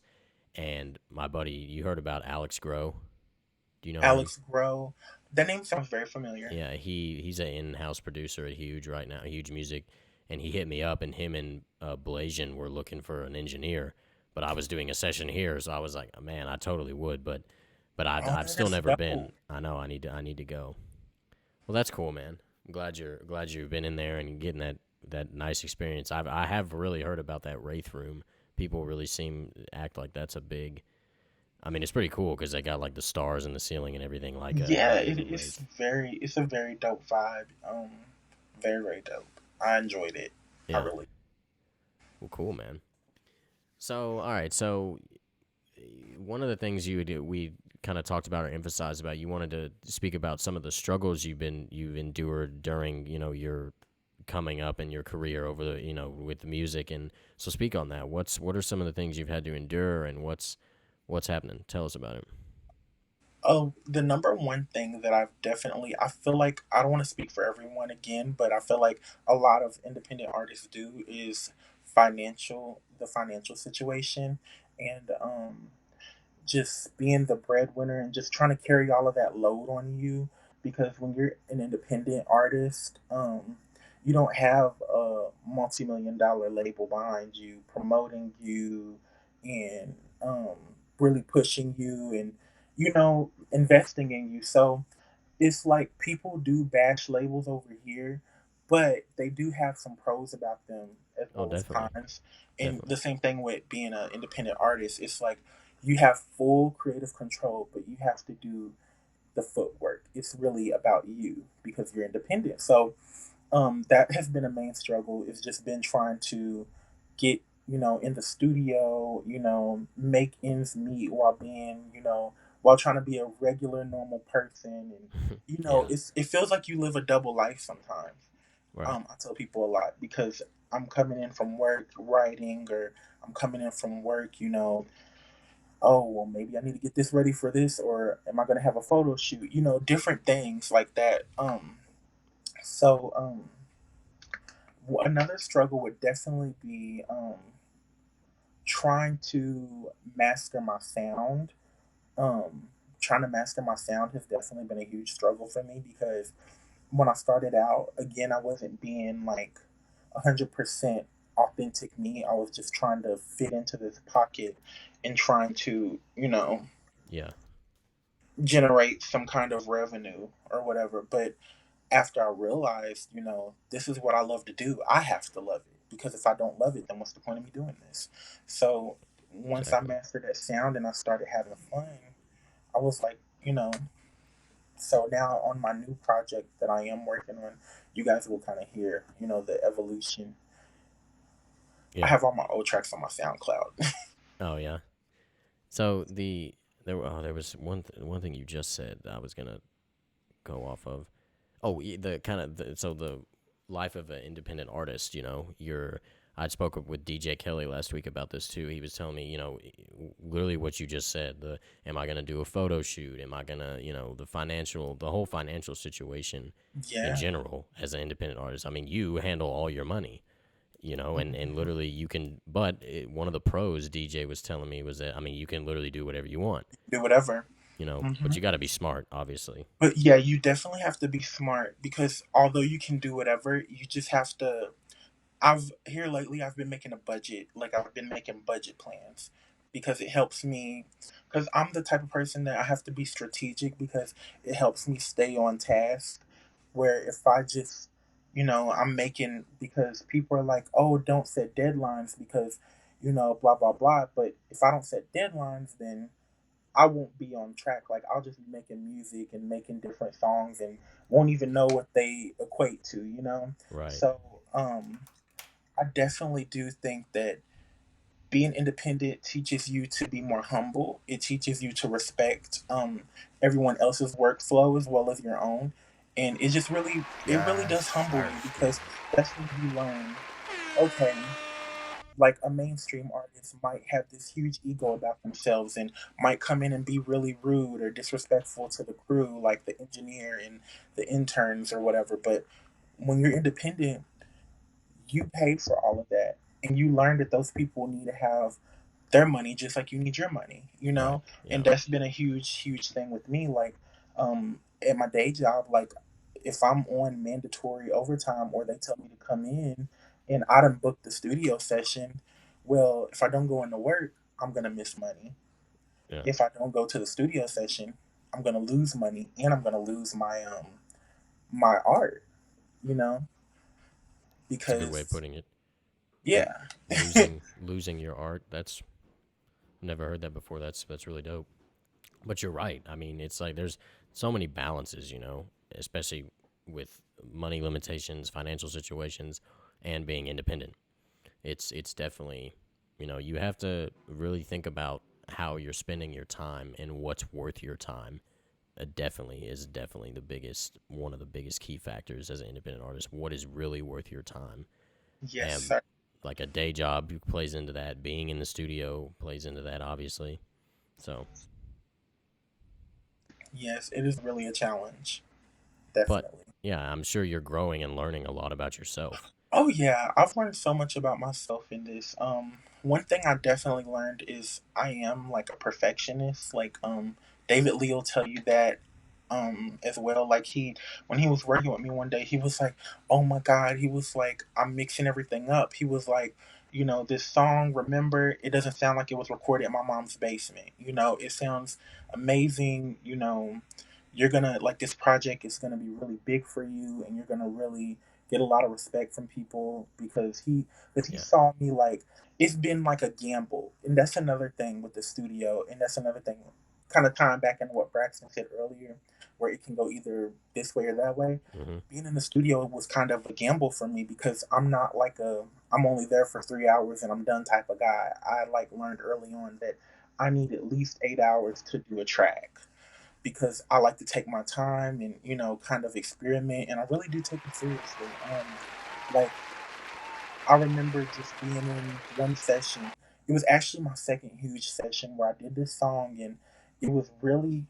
S1: and my buddy, you heard about Alex Grow? Do you know him?
S3: Alex Grow. That name sounds very familiar.
S1: Yeah, he's an in-house producer at Huge right now, Huge Music, and he hit me up, and him and Blasian were looking for an engineer, but I was doing a session here, so I was like, man, I totally would, but
S3: Oh,
S1: I've still
S3: that's
S1: never been.
S3: dope.
S1: I know I need to go. Well, that's cool, man. I'm glad you've been in there and getting that nice experience. I have really heard about that Wraith Room. People really seem act like that's a big. I mean, it's pretty cool because they got like the stars in the ceiling and everything
S3: Yeah,
S1: like
S3: it,
S1: in
S3: it's
S1: Wraith.
S3: very it's a very dope vibe. Very very dope. I enjoyed it. I
S1: Yeah.
S3: really.
S1: Well, cool, man. So, all right. So, one of the things we kind of talked about or emphasized about, you wanted to speak about some of the struggles you've endured during your coming up in your career over the with the music, and so speak on that. What are some of the things you've had to endure, and what's happening? Tell us about it.
S3: Oh, the number one thing that I feel like I don't want to speak for everyone again, but I feel like a lot of independent artists do is the financial situation, and just being the breadwinner and just trying to carry all of that load on you, because when you're an independent artist, you don't have a multi-million dollar label behind you promoting you and really pushing you and investing in you. So it's like people do bash labels over here, but they do have some pros about them as
S4: Oh,
S3: well as
S4: definitely,
S3: cons. And
S4: definitely.
S3: the same thing with being an independent artist. It's like you have full creative control, but you have to do the footwork. It's really about you because you're independent. So that has been a main struggle. It's just been trying to get in the studio, make ends meet while being while trying to be a regular normal person, and
S4: Yeah,
S3: it feels like you live a double life sometimes.
S4: right.
S3: I tell people a lot because I'm coming in from work writing, or I'm coming in from work, oh well, maybe I need to get this ready for this, or am I going to have a photo shoot, different things like that. So another struggle would definitely be trying to master my sound. Um, Trying to master my sound has definitely been a huge struggle for me because when I started out, again, I wasn't being like 100% authentic me. I was just trying to fit into this pocket and trying to,
S4: Yeah,
S3: generate some kind of revenue or whatever. But after I realized, this is what I love to do, I have to love it. Because if I don't love it, then what's the point of me doing this? So once I
S4: exactly.
S3: mastered that sound and I started having fun, I was like, so now on my new project that I am working on, you guys will kind of hear, the evolution. I
S4: Yeah.
S3: have all my old tracks on my SoundCloud.
S4: Oh, yeah. So there was one thing you just said that I was gonna go off of. Oh, the kind of so the life of an independent artist. You're. I spoke with DJ Kelly last week about this too. He was telling me, literally what you just said. Am I gonna do a photo shoot? Am I gonna, the whole financial situation in
S3: Yeah.
S4: general as an independent artist. I mean, you handle all your money, and
S3: Mhm.
S4: literally you can. But one of the pros DJ was telling me was that I mean, you can literally do whatever you want,
S3: Do whatever.
S4: but
S3: Hmm.
S4: you got to be smart, obviously.
S3: But yeah, you definitely have to be smart because although you can do whatever, you just have to. I've here lately. I've been making a budget. Like I've been making budget plans because it helps me. Because I'm the type of person that I have to be strategic because it helps me stay on task. Where if I just, I'm making because people are like, oh, don't set deadlines because, blah blah blah. But if I don't set deadlines, then I won't be on track. Like I'll just be making music and making different songs and won't even know what they equate to.
S4: Right.
S3: So I definitely do think that being independent teaches you to be more humble. It teaches you to respect everyone else's workflow as well as your own. And it really does
S2: Yes,
S3: humble
S2: I
S3: you
S2: feel
S3: because
S2: you.
S3: that's when you learn, okay, like a mainstream artist might have this huge ego about themselves and might come in and be really rude or disrespectful to the crew, like the engineer and the interns or whatever. But when you're independent, you paid for all of that and you learn that those people need to have their money just like you need your money,
S4: Right.
S3: and
S4: Yeah.
S3: that's been a huge thing with me. Like at my day job, like if I'm on mandatory overtime or they tell me to come in and I done booked the studio session, well, if I don't go into work, I'm gonna miss money.
S4: Yeah.
S3: If I don't go to the studio session, I'm gonna lose money and I'm gonna lose my art, you know
S4: It's a good way of
S3: because
S4: putting it. L-
S3: yeah.
S4: losing your art. That's never heard that before. That's really dope. But you're right. I mean, it's like there's so many balances, especially with money limitations, financial situations, and being independent. It's definitely, you have to really think about how you're spending your time and what's worth your time. Definitely is definitely the biggest one of the biggest key factors as an independent artist. What is really worth your time?
S3: Yes,
S4: And
S3: sir.
S4: like a day job plays into that. Being in the studio plays into that, obviously. So,
S3: Yes, it is really a challenge.
S4: but
S3: Definitely.
S4: yeah, I'm sure you're growing and learning a lot about yourself.
S3: Oh yeah, I've learned so much about myself in this. One thing I definitely learned is I am like a perfectionist. Like David Lee will tell you that as well. Like when he was working with me one day, he was like, "Oh my God," he was like, "I'm mixing everything up." He was like, this song, remember, it doesn't sound like it was recorded in my mom's basement. It sounds amazing. You're gonna like this project is gonna be really big for you, and you're gonna really get a lot of respect from people because he
S4: Yeah,
S3: saw me like it's been like a gamble, and that's another thing with the studio, and that's another thing, kind of tying back into what Braxton said earlier, where it can go either this way or that way.
S4: hmm,
S3: Being in the studio was kind of a gamble for me because I'm not like I'm only there for 3 hours and I'm done type of guy. I like learned early on that I need at least 8 hours to do a track because I like to take my time and kind of experiment, and I really do take it seriously. Like I remember just being in one session. It was actually my second huge session where I did this song, and it was really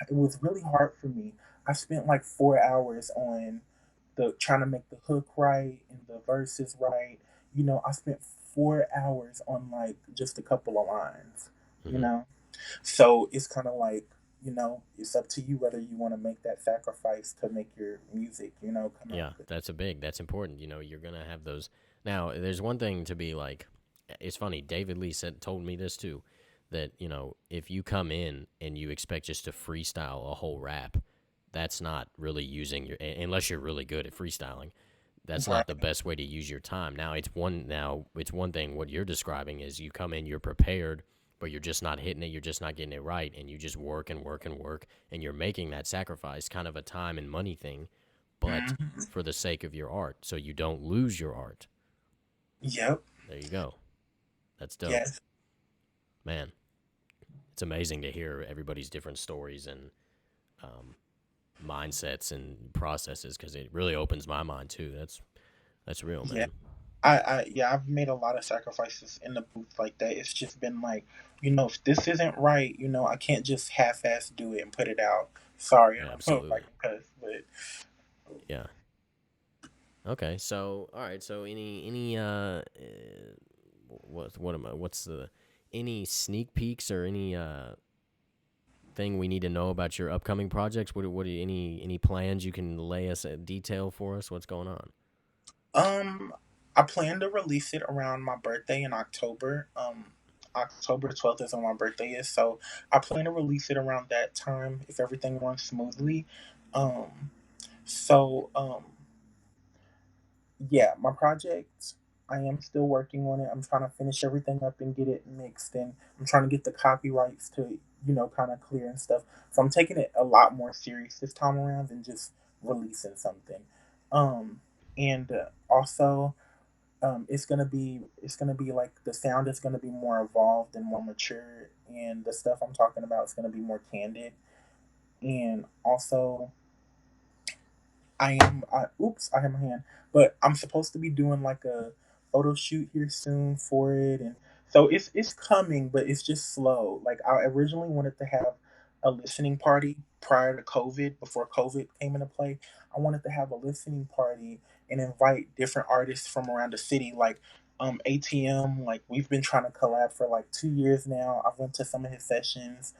S3: it was really hard for me. I spent like 4 hours on the trying to make the hook right and the verses right. I spent 4 hours on like just a couple of lines. You
S4: hmm.
S3: know, so it's kind of like, it's up to you whether you want to make that sacrifice to make your music, come out
S4: Yeah,
S3: good.
S4: that's important. You're gonna have those. Now, there's one thing to be like. It's funny. David Lee told me this too, that if you come in and you expect just to freestyle a whole rap, that's not really using unless you're really good at freestyling. That's not the
S3: Right.
S4: best way to use your time. Now it's one thing what you're describing is you come in, you're prepared, but you're just not hitting it, you're just not getting it right, and you just work and work and work, and you're making that sacrifice, kind of a time and money thing, but
S3: Hmm.
S4: for the sake of your art, so you don't lose your art.
S3: Yep.
S4: There you go. That's dope.
S3: Yes.
S4: Man, it's amazing to hear everybody's different stories and um, mindsets and processes because it really opens my mind too. That's real,
S3: Yeah.
S4: man.
S3: Yeah, I've made a lot of sacrifices in the booth like that. It's just been like, if this isn't right, I can't just half-ass do it and put it out. Sorry, I
S4: Yeah,
S3: don't know if I
S4: absolutely.
S3: can cuss, but
S4: Yeah. Okay. So, all right. So, what am I? What's the any sneak peeks or any thing we need to know about your upcoming projects? Any plans you can lay us a detail for us? What's going on?
S3: I plan to release it around my birthday in October. October 12th is when my birthday is, so I plan to release it around that time if everything runs smoothly. Um, so yeah, my project, I am still working on it. I'm trying to finish everything up and get it mixed, and I'm trying to get the copyrights to, kind of clear and stuff. So I'm taking it a lot more serious this time around than just releasing something. And also, it's gonna be like the sound is gonna be more evolved and more mature, and the stuff I'm talking about is gonna be more candid. And also, I have my hand, but I'm supposed to be doing like a photo shoot here soon for it, and so it's coming, but it's just slow. Like I originally wanted to have a listening party prior to COVID, before COVID came into play. I wanted to have a listening party and invite different artists from around the city, like ATM. Like we've been trying to collab for like 2 years now. I've went to some of his sessions,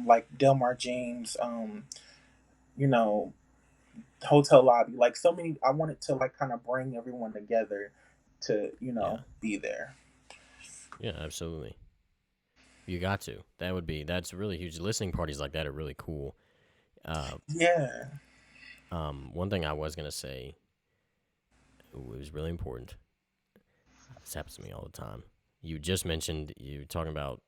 S3: like Delmar James, you know hotel lobby, like so many. I wanted to like kind of bring everyone together to
S4: Yeah.
S3: be there.
S4: Yeah. Absolutely. You got to. That's really huge. Listening parties like that are really cool. Uh,
S3: Yeah.
S4: one thing I was gonna say, it was really important. This happens to me all the time. You just mentioned you were talking about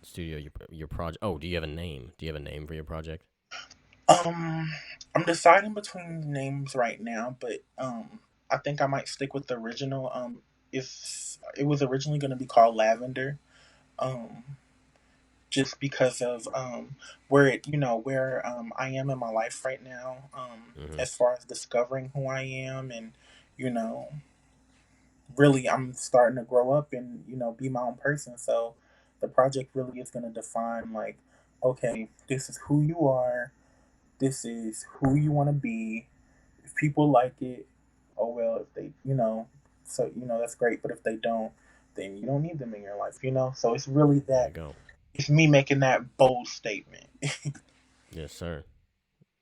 S4: studio your project. Oh, do you have a name? Do you have a name for your project?
S3: um I'm deciding between names right now, but I think I might stick with the original. If it was originally going to be called Lavender, um just because of where I am in my life right now,
S4: Mm-hmm.
S3: as far as discovering who I am, and you know really I'm starting to grow up and be my own person. So the project really is going to define, like, okay, this is who you are, this is who you want to be. If people like it, oh well, if they, so that's great. But if they don't, then you don't need them in your life. So it's really
S4: There you
S3: that.
S4: go.
S3: It's me making that bold statement.
S4: Yes, sir.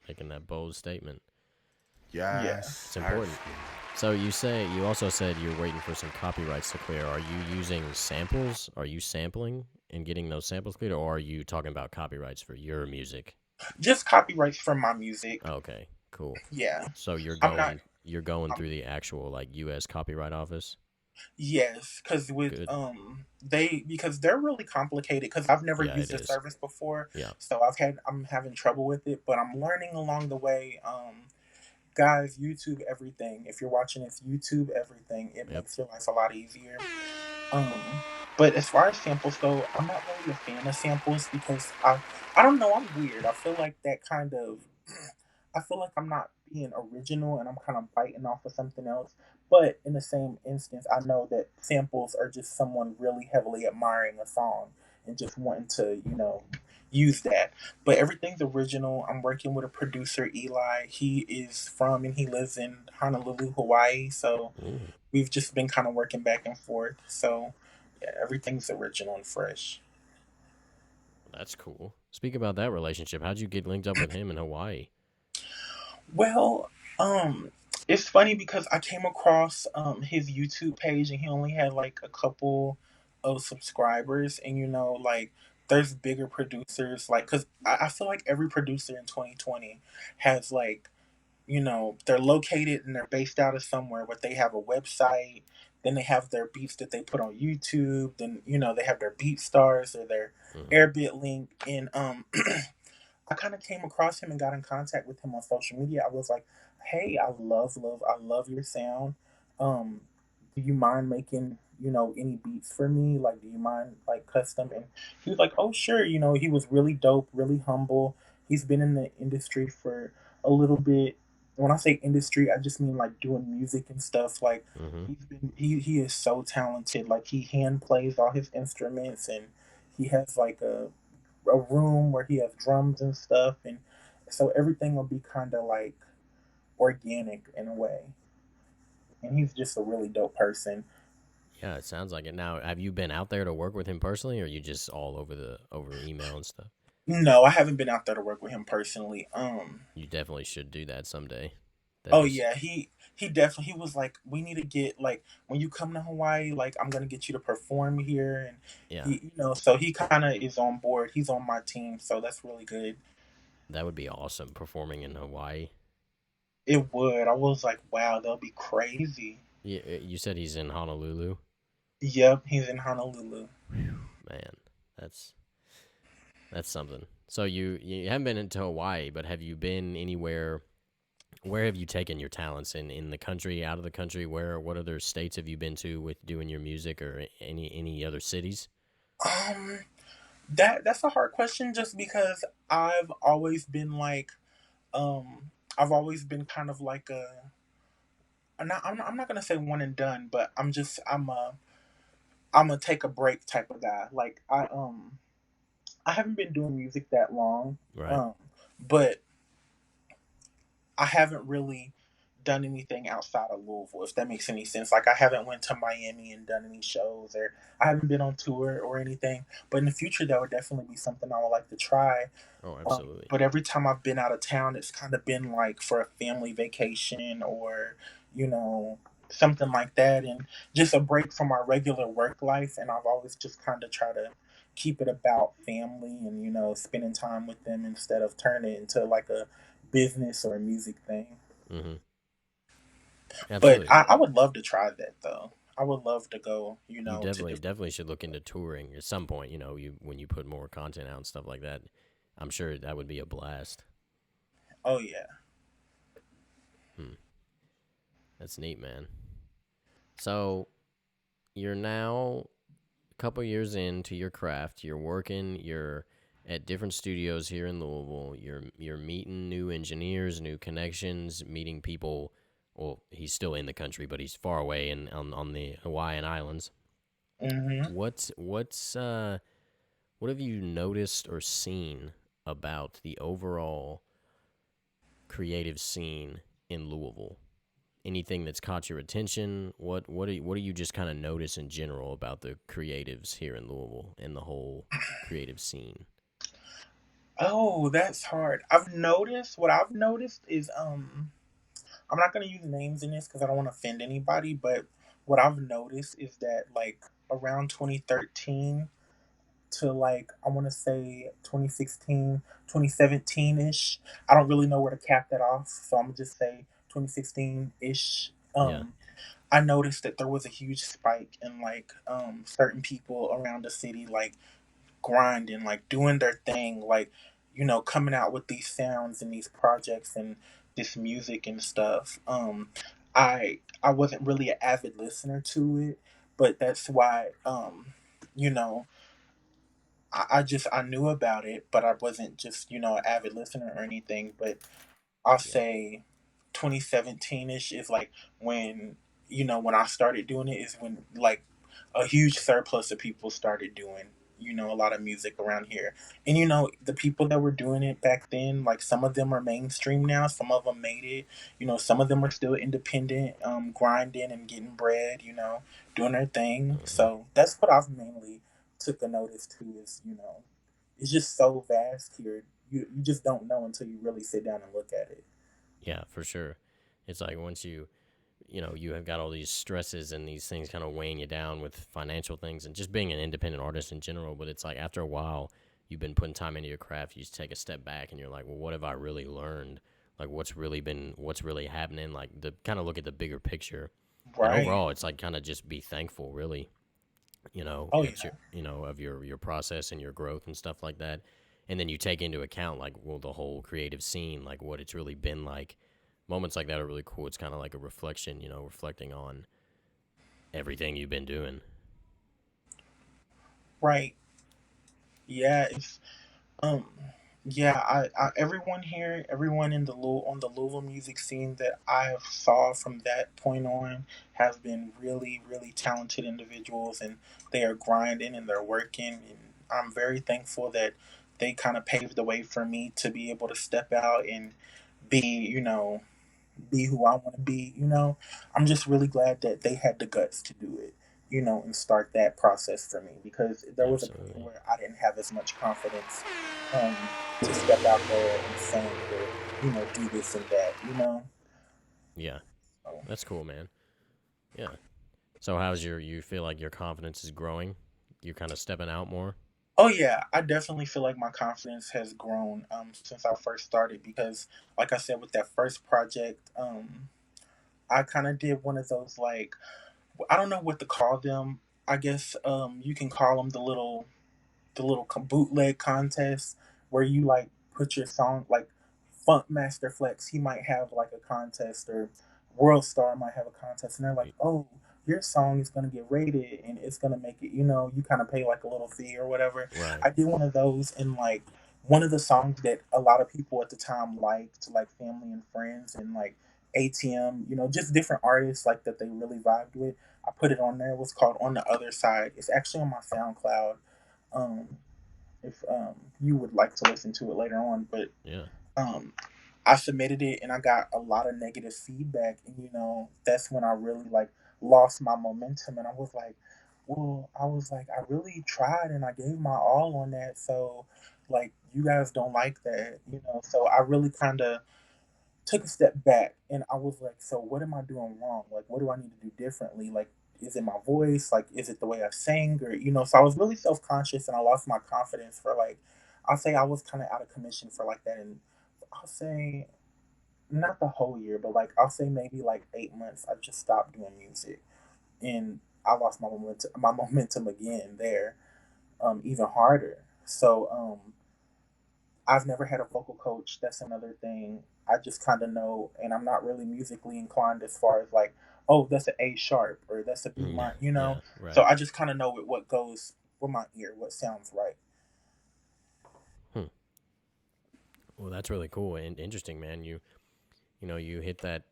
S4: Making that bold statement.
S3: Yeah.
S2: Yes,
S4: It's
S2: I
S4: important.
S2: see.
S4: So you also said you're waiting for some copyrights to clear. Are you using samples? Are you sampling and getting those samples cleared, or are you talking about copyrights for your music?
S3: Just copyrights from my music.
S4: Okay, cool.
S3: Yeah.
S4: So you're
S3: I'm not.
S4: going through the actual like U.S. Copyright Office.
S3: Yes, because with
S4: Good.
S3: because they're really complicated. Because I've never
S4: Yeah, it
S3: used the
S4: is.
S3: service before,
S4: Yeah.
S3: so I'm having trouble with it. But I'm learning along the way. Guys, YouTube everything. If you're watching this, YouTube everything. It
S4: Yep.
S3: makes your life a lot easier. Um, but as far as samples go, I'm not really a fan of samples because I don't know. I'm weird. I feel like that kind of I feel like I'm not being original and I'm kind of biting off of something else. But in the same instance, I know that samples are just someone really heavily admiring a song and just wanting to, use that. But everything's original. I'm working with a producer, Eli. He is from and he lives in Honolulu, Hawaii. So
S4: Ooh,
S3: we've just been kind of working back and forth. So yeah, everything's original and fresh.
S4: that's cool. Speak about that relationship. How'd you get linked up with him in Hawaii?
S3: Well, it's funny because I came across his YouTube page and he only had like a couple of subscribers, and like there's bigger producers like because I feel like every producer in 2020 has like they're located and they're based out of somewhere, but they have a website. Then they have their beats that they put on YouTube. Then they have their beat stars or their
S4: Hmm.
S3: Airbit link, and I kind of came across him and got in contact with him on social media. I was like, "Hey, I love your sound. Um, do you mind making any beats for me? Like, do you mind like custom?" And he was like, "Oh, sure." He was really dope, really humble. He's been in the industry for a little bit. When I say industry, I just mean like doing music and stuff. Like,
S4: Hmm.
S3: he is so talented. Like, he hand plays all his instruments, and he has like a room where he has drums and stuff, and so everything will be kind of like organic in a way. And he's just a really dope person.
S4: Yeah, it sounds like it. Now, have you been out there to work with him personally, or are you just all over email and stuff?
S3: No, I haven't been out there to work with him personally.
S4: You definitely should do that someday. That'd
S3: Oh
S4: be
S3: yeah, he definitely he was like, we need to get like when you come to Hawaii, like I'm gonna get you to perform here, and
S4: yeah,
S3: so he kind of is on board. He's on my team, so that's really good.
S4: that would be awesome performing in Hawaii.
S3: It would. I was like, wow, that'll be crazy.
S4: Yeah, you said he's in Honolulu.
S3: Yep, he's in Honolulu.
S4: Man, that's that's something. So you haven't been into Hawaii, but have you been anywhere? Where have you taken your talents in the country, out of the country? What other states have you been to with doing your music, or any other cities?
S3: Um, that's a hard question just because I've always been like I've always been kind of like I'm not gonna say one and done, but I'm a take a break type of guy. Like I haven't been doing music that long,
S4: Right.
S3: um, but I haven't really done anything outside of Louisville, if that makes any sense. Like I haven't went to Miami and done any shows, or I haven't been on tour or anything. But in the future, that would definitely be something I would like to try.
S4: Oh, absolutely.
S3: But every time I've been out of town, it's kind of been like for a family vacation or, you know, something like that. And just a break from our regular work life. And I've always just kind of try to keep it about family and, spending time with them instead of turning it into like a business or a music thing.
S4: Hmm.
S3: But
S4: Absolutely.
S3: I would love to try that though. I would love to go,
S4: You
S3: to different.
S4: definitely should look into touring at some point. You when you put more content out and stuff like that. I'm sure that would be a blast.
S3: Oh, yeah.
S4: Hmm. That's neat, man. So you're now a couple years into your craft. You're working. You're at different studios here in Louisville. You're meeting new engineers, new connections, meeting people. Well, he's still in the country, but he's far away and on the Hawaiian Islands.
S3: Hmm.
S4: What's what have you noticed or seen about the overall creative scene in Louisville anything that's caught your attention? What do you just kind of notice in general about the creatives here in Louisville and the whole creative scene?
S3: Oh, that's hard. What I've noticed is I'm not gonna use names in this because I don't want to offend anybody, but what I've noticed is that like around 2013 to like I want to say 2016, 2017 ish. I don't really know where to cap that off, so I'm gonna just say 2016 ish.
S4: Yeah.
S3: I noticed that there was a huge spike in like certain people around the city like grinding, like doing their thing, like coming out with these sounds and these projects and this music and stuff. I wasn't really an avid listener to it, but that's why you know I knew about it, but I wasn't just an avid listener or anything. But I'll
S4: Yeah.
S3: say 2017 ish is like when when I started doing it is when like a huge surplus of people started doing a lot of music around here. And the people that were doing it back then, like some of them are mainstream now, some of them made it. Some of them are still independent, grinding and getting bread. Doing their thing.
S4: Hmm.
S3: So that's what I've mainly took a notice to is it's just so vast here. You just don't know until you really sit down and look at it.
S4: Yeah, for sure. It's like once you have got all these stresses and these things kind of weighing you down with financial things and just being an independent artist in general. But it's like after a while, you've been putting time into your craft. You just take a step back and you're like, well, what have I really learned? Like, what's really happening? Like, the kind of look at the bigger picture. And
S3: Right.
S4: overall, it's like kind of just be thankful, really.
S3: Oh
S4: It's
S3: yeah.
S4: of your process and your growth and stuff like that. And then you take into account like, well, the whole creative scene, like what it's really been like. Moments like that are really cool. It's kind of like a reflection, reflecting on everything you've been doing.
S3: Right. Yeah. It's um. Yeah. Everyone here, everyone in the on the Louisville music scene that I have saw from that point on have been really, really talented individuals, and they are grinding and they're working, and I'm very thankful that they kind of paved the way for me to be able to step out and be, be who I want to be. I'm just really glad that they had the guts to do it, and start that process for me because there was a point
S4: Absolutely.
S3: where I didn't have as much confidence to step out there and sing or, do this and that.
S4: Yeah.
S3: So,
S4: That's cool, man. Yeah. So you feel like your confidence is growing? You're kind of stepping out more?
S3: oh yeah, I definitely feel like my confidence has grown since I first started because, like I said, with that first project, I kind of did one of those like I don't know what to call them. I guess you can call them the little bootleg contest where you like put your song like Funk Master Flex. He might have like a contest or World Star might have a contest, and they're like, "Oh, your song is gonna get rated, and it's gonna make it." You kind of pay like a little fee or whatever.
S4: Right.
S3: I did one of those, and like one of the songs that a lot of people at the time liked, like family and friends, and like ATM. Just different artists like that they really vibed with. I put it on there. It was called "On the Other Side." It's actually on my SoundCloud um, if you would like to listen to it later on. But
S4: Yeah.
S3: um, I submitted it and I got a lot of negative feedback, and that's when I really like lost my momentum, and I was like, well, I really tried and I gave my all on that, so like you guys don't like that. So I really kind of took a step back and I was like, so what am I doing wrong? Like, what do I need to do differently? Like, is it my voice? Like, is it the way I sing? Or, so I was really self conscious and I lost my confidence for like, I'll say I was kind of out of commission for like that. And I'll say not the whole year, but like, I'll say maybe like 8 months. I just stopped doing music and I lost my momentum again there, even harder. So, I've never had a vocal coach. That's another thing. I just kind of know, and I'm not really musically inclined as far as like, oh, that's an A sharp or that's a B
S4: Mm.
S3: minor.
S4: Yeah.
S3: So
S4: Right.
S3: I just kind of know what goes with my ear, what sounds right.
S4: Hmm. Well, that's really cool and interesting, man. You hit that.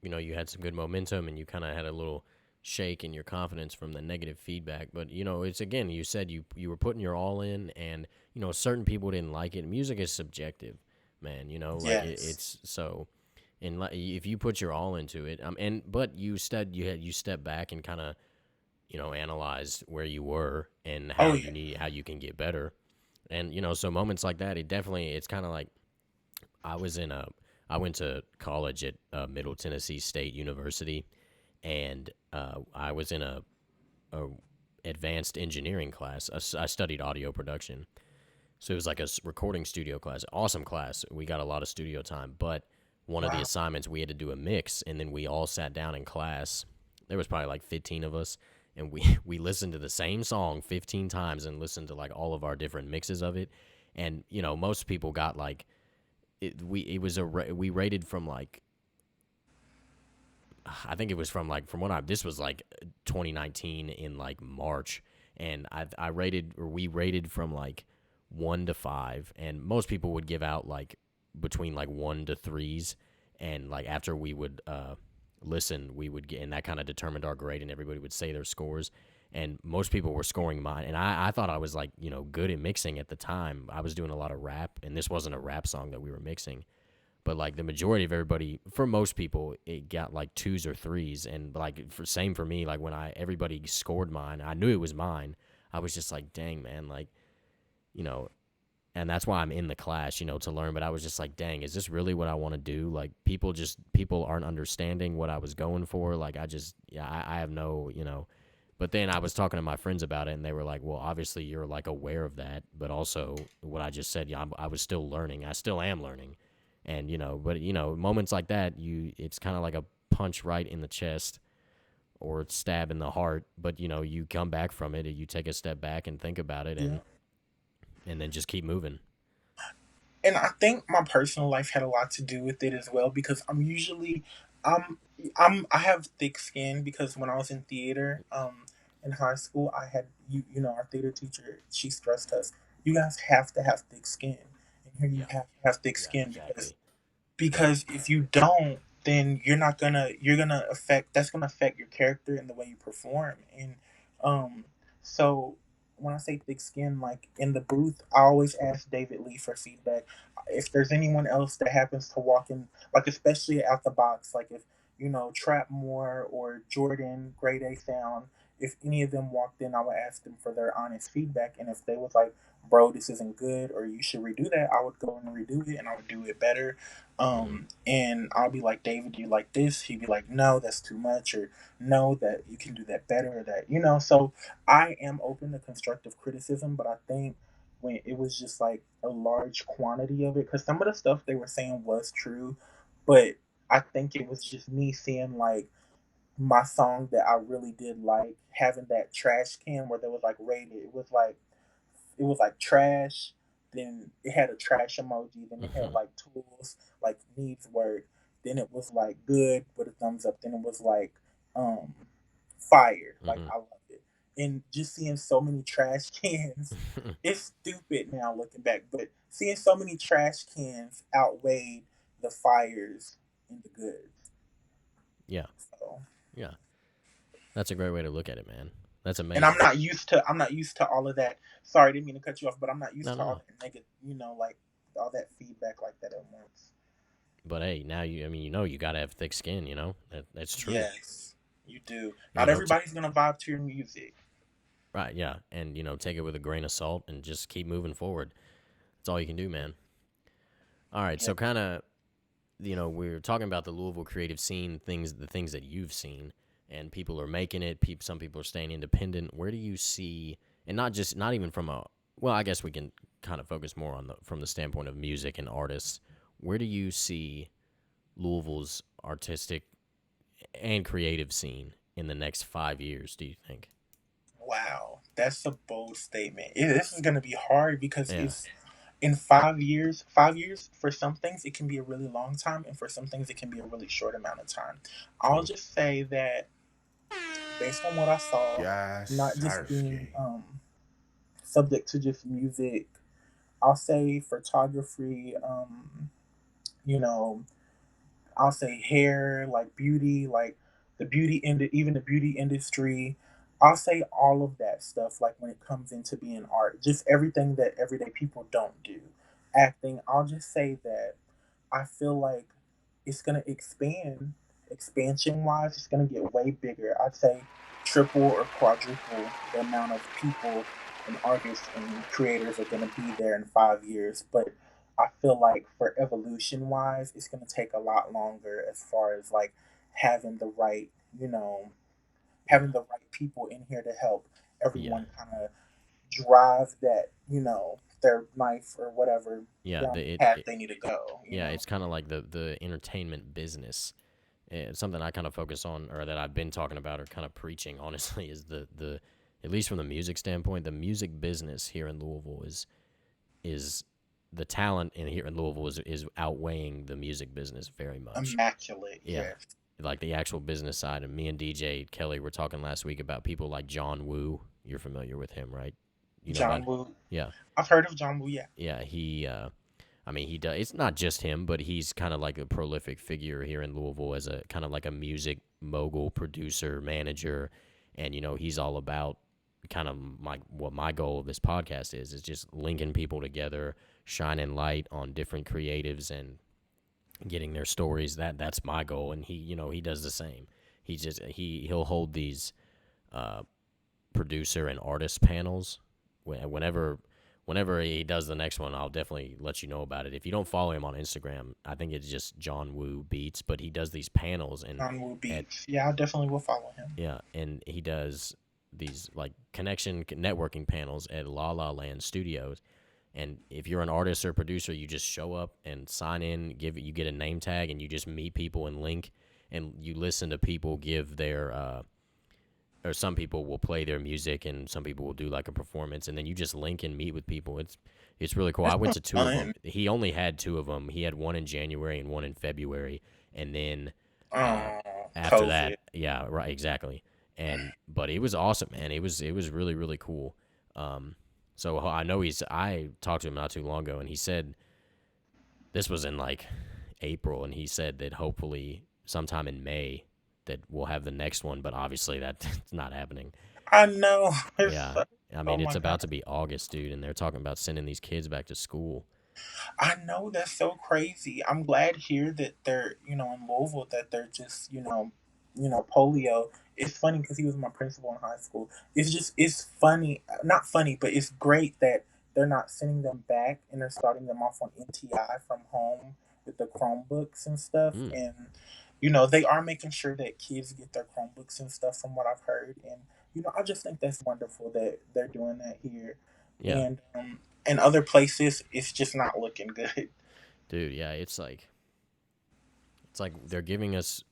S4: You had some good momentum and you kind of had a little shake in your confidence from the negative feedback. But it's again, you said you were putting your all in, and certain people didn't like it. Music is subjective, man. Like
S3: Yes.
S4: it's so. And if you put your all into it, and but you step back and kind of analyze where you were and
S3: Oh
S4: how
S3: yeah.
S4: how you can get better. And so moments like that, it's kind of like I was in a I went to college at Middle Tennessee State University, and I was in a advanced engineering class. I studied audio production, so it was like a recording studio class. Awesome class. We got a lot of studio time, but one of the
S3: Wow.
S4: assignments we had to do a mix, and then we all sat down in class. There was probably like 15 of us, and we listened to the same song 15 times and listened to like all of our different mixes of it. And most people got like we rated from like I think it was from like from what I this was like 2019 in like March, and I rated or we rated from like 1 to 5, and most people would give out like between like 1 to 3s, and like after we would listen, we would get, and that kind of determined our grade, and everybody would say their scores, and most people were scoring mine, and I thought I was like good at mixing at the time. I was doing a lot of rap, and this wasn't a rap song that we were mixing, but like the majority of everybody, for most people, it got like 2s or 3s, and like same for me. Like when everybody scored mine, I knew it was mine. I was just like, dang man, like you know, and that's why I'm in the class, to learn. But I was just like, dang, is this really what I want to do? Like people aren't understanding what I was going for. Like I have no. But then I was talking to my friends about it, and they were like, well, obviously you're like aware of that, but also what I just said, yeah, I was still learning. I still am learning. And but moments like that, it's kind of like a punch right in the chest or stab in the heart, but you come back from it, and you take a step back and think about it,
S3: Yeah.
S4: and then just keep moving.
S3: And I think my personal life had a lot to do with it as well because I'm I have thick skin because when I was in theater in high school I had our theater teacher, she stressed us, you guys have to have thick skin, and here you
S4: Yeah,
S3: have to have thick
S4: yeah,
S3: skin
S4: exactly.
S3: because if you don't, then you're gonna affect that's gonna affect your character and the way you perform. And um so when I say thick skin, like in the booth, I always ask David Lee for feedback. If there's anyone else that happens to walk in, like especially out the box, like if Trapmore or Jordan, Grade A Sound, if any of them walked in, I would ask them for their honest feedback. And if they was like, bro, this isn't good, or you should redo that, I would go and redo it and I would do it better.
S4: Hmm.
S3: And I'll be like, David, do you like this? He'd be like, no, that's too much, or no, that you can do that better, or that. So I am open to constructive criticism, but I think when it was just like a large quantity of it, because some of the stuff they were saying was true, but I think it was just me seeing like my song that I really did like having that trash can where there was like rated. It was like trash. Then it had a trash emoji. Then it had
S4: Hmm.
S3: like tools, like needs work. Then it was like good with a thumbs up. Then it was like um fire. Like
S4: Hmm.
S3: I loved it. And just seeing so many trash cans, it's stupid now looking back, but seeing so many trash cans outweighed the fires and the goods.
S4: Yeah,
S3: So,
S4: yeah. That's a great way to look at it, man. That's
S3: and
S4: amazing.
S3: I'm not used to all of that. Sorry, didn't mean to cut you off, but I'm not used
S4: No,
S3: to
S4: no,
S3: all
S4: no.
S3: that negative, like all that feedback like that at once.
S4: But hey, now I mean, you got to have thick skin. That's true.
S3: Yes, you do.
S4: You
S3: Not
S4: know, t-
S3: everybody's gonna vibe to your music.
S4: right? Yeah, and take it with a grain of salt and just keep moving forward. That's all you can do, man. All right,
S3: Yeah.
S4: so kind of, we're talking about the Louisville creative scene, the things that you've seen, and people are making it. Some people are staying independent. Where do you see, and not even from a, well, I guess we can kind of focus more on from the standpoint of music and artists. Where do you see Louisville's artistic and creative scene in the next 5 years? Do you think?
S3: Wow, that's a bold statement. This is gonna be hard because
S4: Yeah.
S3: it's in 5 years. 5 years for some things it can be a really long time, and for some things it can be a really short amount of time. I'll
S4: True.
S3: just say that based on what I saw, not
S2: Yes,
S3: just being
S2: Ersky.
S3: subject to just music, I'll say photography, you know, I'll say hair, like beauty, like even the beauty industry. I'll say all of that stuff, like when it comes into being art, just everything that everyday people don't do. Acting, I'll just say that I feel like it's gonna expand. Expansion wise, it's gonna get way bigger. I'd say triple or quadruple the amount of people and artists and creators are gonna be there in 5 years. But I feel like for evolution wise, it's gonna take a lot longer as far as like having the right, you know, having the right people in here to help
S4: Yeah,
S3: everyone kind of drive that, their life or whatever
S4: yeah.
S3: down
S4: The
S3: the path
S4: it
S3: they need to go,
S4: yeah. It's kind of like the entertainment business. It's something I kind of focus on, or that I've been talking about, or kind of preaching. Honestly, is the at least from the music standpoint, the music business here in Louisville is the talent in here in Louisville is outweighing the music business very much.
S3: Immaculate,
S4: Yeah.
S3: yes.
S4: Like the actual business side. And me and DJ Kelly were talking last week about people like John Woo. You're familiar with him, right? You know about
S3: John Woo.
S4: Yeah.
S3: I've heard of John Woo, yeah.
S4: Yeah, he I mean, he does. It's not just him, but he's kind of like a prolific figure here in Louisville as a kind of like a music mogul, producer, manager, and he's all about kind of what my goal of this podcast is just linking people together, shining light on different creatives and getting their stories. That's my goal, and he does the same. He'll hold these uh, producer and artist panels whenever he does the next one. I'll definitely let you know about it. If you don't follow him on Instagram, I think it's just John Woo Beats, but he does these panels
S3: John Woo
S4: at
S3: Beats. Yeah, I definitely will follow him.
S4: yeah, and he does these like connection networking panels at La La Land Studios. And if you're an artist or producer, you just show up and sign in, you get a name tag, and you just meet people and link, and you listen to people give their or some people will play their music, and some people will do like a performance, and then you just link and meet with people. It's really cool.
S3: That
S4: I went
S3: sounds
S4: to two of them.
S3: fun.
S4: He only had two of them. He had one in January and one in February, and then uh,
S3: Oh,
S4: after
S3: COVID.
S4: that, yeah, right, exactly. But it was awesome, man. It was really really cool. So I know I talked to him not too long ago, and he said this was in like April, and he said that hopefully sometime in May that we'll have the next one, but obviously that's not happening.
S3: I know.
S4: Yeah. I
S3: Oh
S4: mean, it's
S3: my
S4: about
S3: God.
S4: to be August, dude, and they're talking about sending these kids back to school.
S3: I know that's so crazy. I'm glad here that they're, in Louisville that they're just, polio. It's funny because he was my principal in high school. It's funny, not funny, but it's great that they're not sending them back and they're starting them off on NTI from home with the Chromebooks and stuff.
S4: Mm,
S3: And, they are making sure that kids get their Chromebooks and stuff from what I've heard. And, I just think that's wonderful that they're doing that here.
S4: yeah,
S3: And, in other places, it's just not looking good.
S4: dude, yeah, it's like they're giving us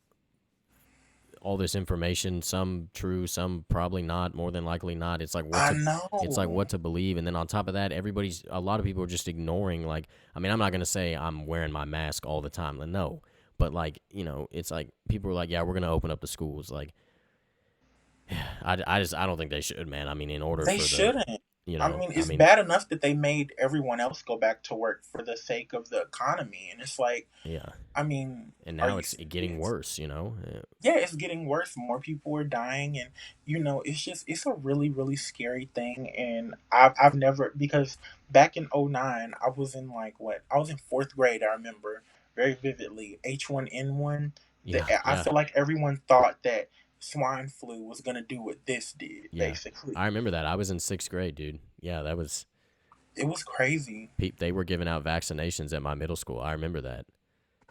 S4: all this information, some true, some probably not, more than likely not.
S3: I
S4: It's like
S3: know.
S4: what to believe, and then on top of that, a lot of people are just ignoring. Like, I mean, I'm not gonna say I'm wearing my mask all the time, like, no, but like, it's like people are like, yeah, we're gonna open up the schools. Like, I don't think they should, man. I mean, in order
S3: They
S4: for the,
S3: shouldn't. I mean,
S4: I
S3: it's
S4: mean,
S3: bad enough that they made everyone else go back to work for the sake of the economy. And it's like,
S4: yeah,
S3: I mean,
S4: and
S3: are
S4: now
S3: you
S4: it's getting
S3: serious?
S4: worse.
S3: Yeah, it's getting worse. More people are dying. And, it's a really, really scary thing. And I've never, because back in '09, I was in like what? I was in fourth grade, I remember very vividly. H1N1.
S4: Yeah,
S3: I
S4: yeah,
S3: feel like everyone thought that swine flu was going to do what this did,
S4: yeah. I
S3: basically.
S4: remember that. I was in sixth grade, dude. Yeah, that was.
S3: It was crazy.
S4: They were giving out vaccinations at my middle school. I remember that.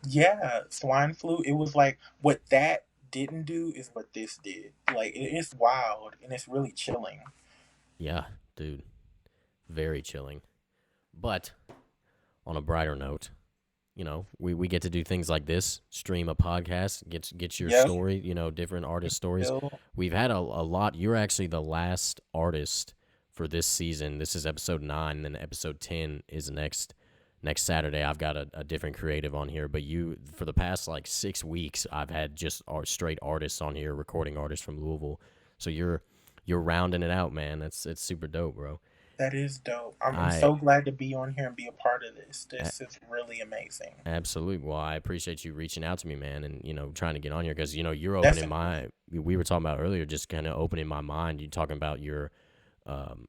S3: Yeah, swine flu. It was like what that didn't do is what this did. Like it's wild and it's really chilling.
S4: Yeah, dude, very chilling. But on a brighter note, we get to do things like this, stream a podcast, get your
S3: Yep.
S4: story, different artist stories.
S3: Still,
S4: We've had a lot. You're actually the last artist for this season. This is episode 9, and then episode 10 is next Saturday. I've got a different creative on here, but for the past like 6 weeks, I've had just straight artists on here, recording artists from Louisville. So you're rounding it out, man. It's super dope, bro.
S3: that is dope. I'm
S4: I
S3: so glad to be on here and be a part of this. This is really amazing.
S4: Absolutely. Well, I appreciate you reaching out to me, man, and trying to get on here because you're opening
S3: Definitely.
S4: We were talking about earlier, just kind of opening my mind. You talking about um,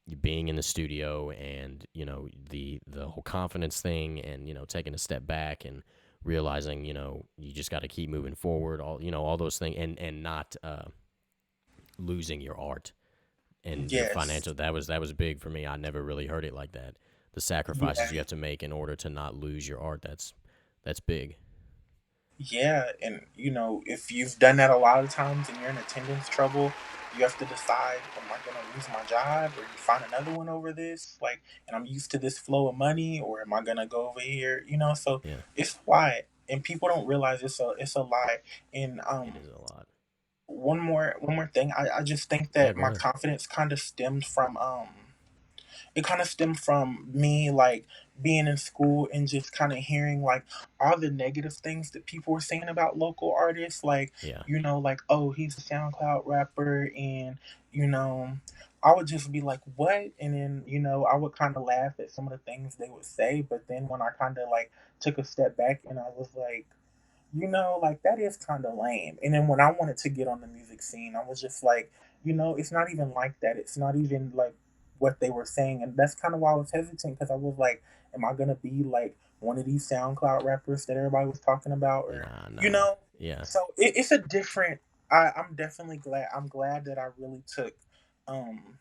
S4: you being in the studio, and the whole confidence thing, and taking a step back and realizing, you just got to keep moving forward, all those things, and not losing your art and your
S3: Yes.
S4: financial. That was big for me. I never really heard it like that. The sacrifices
S3: Yeah.
S4: you have to make in order to not lose your art. That's big.
S3: Yeah, and if you've done that a lot of times and you're in attendance trouble, you have to decide, am I gonna lose my job or find another one over this? Like, and I'm used to this flow of money, or am I gonna go over here? So
S4: Yeah,
S3: it's a lie, and people don't realize it's a lie. And
S4: it is a lot.
S3: one more thing, I just think
S4: Yeah,
S3: that
S4: go
S3: my
S4: ahead.
S3: confidence kind of stemmed from me like being in school and just kind of hearing like all the negative things that people were saying about local artists, like
S4: Yeah,
S3: like, oh, he's a SoundCloud rapper, and you know I would just be like, what? And then I would kind of laugh at some of the things they would say, but then when I kind of like took a step back and I was like, like that is kind of lame. And then when I wanted to get on the music scene, I was just like, it's not even like that. It's not even like what they were saying. And that's kind of why I was hesitant, because I was like, am I going to be like one of these SoundCloud rappers that everybody was talking about? Or,
S4: nah,
S3: you
S4: nah.
S3: know?
S4: Yeah,
S3: So it's a different. I'm definitely glad. I'm glad that I really took um,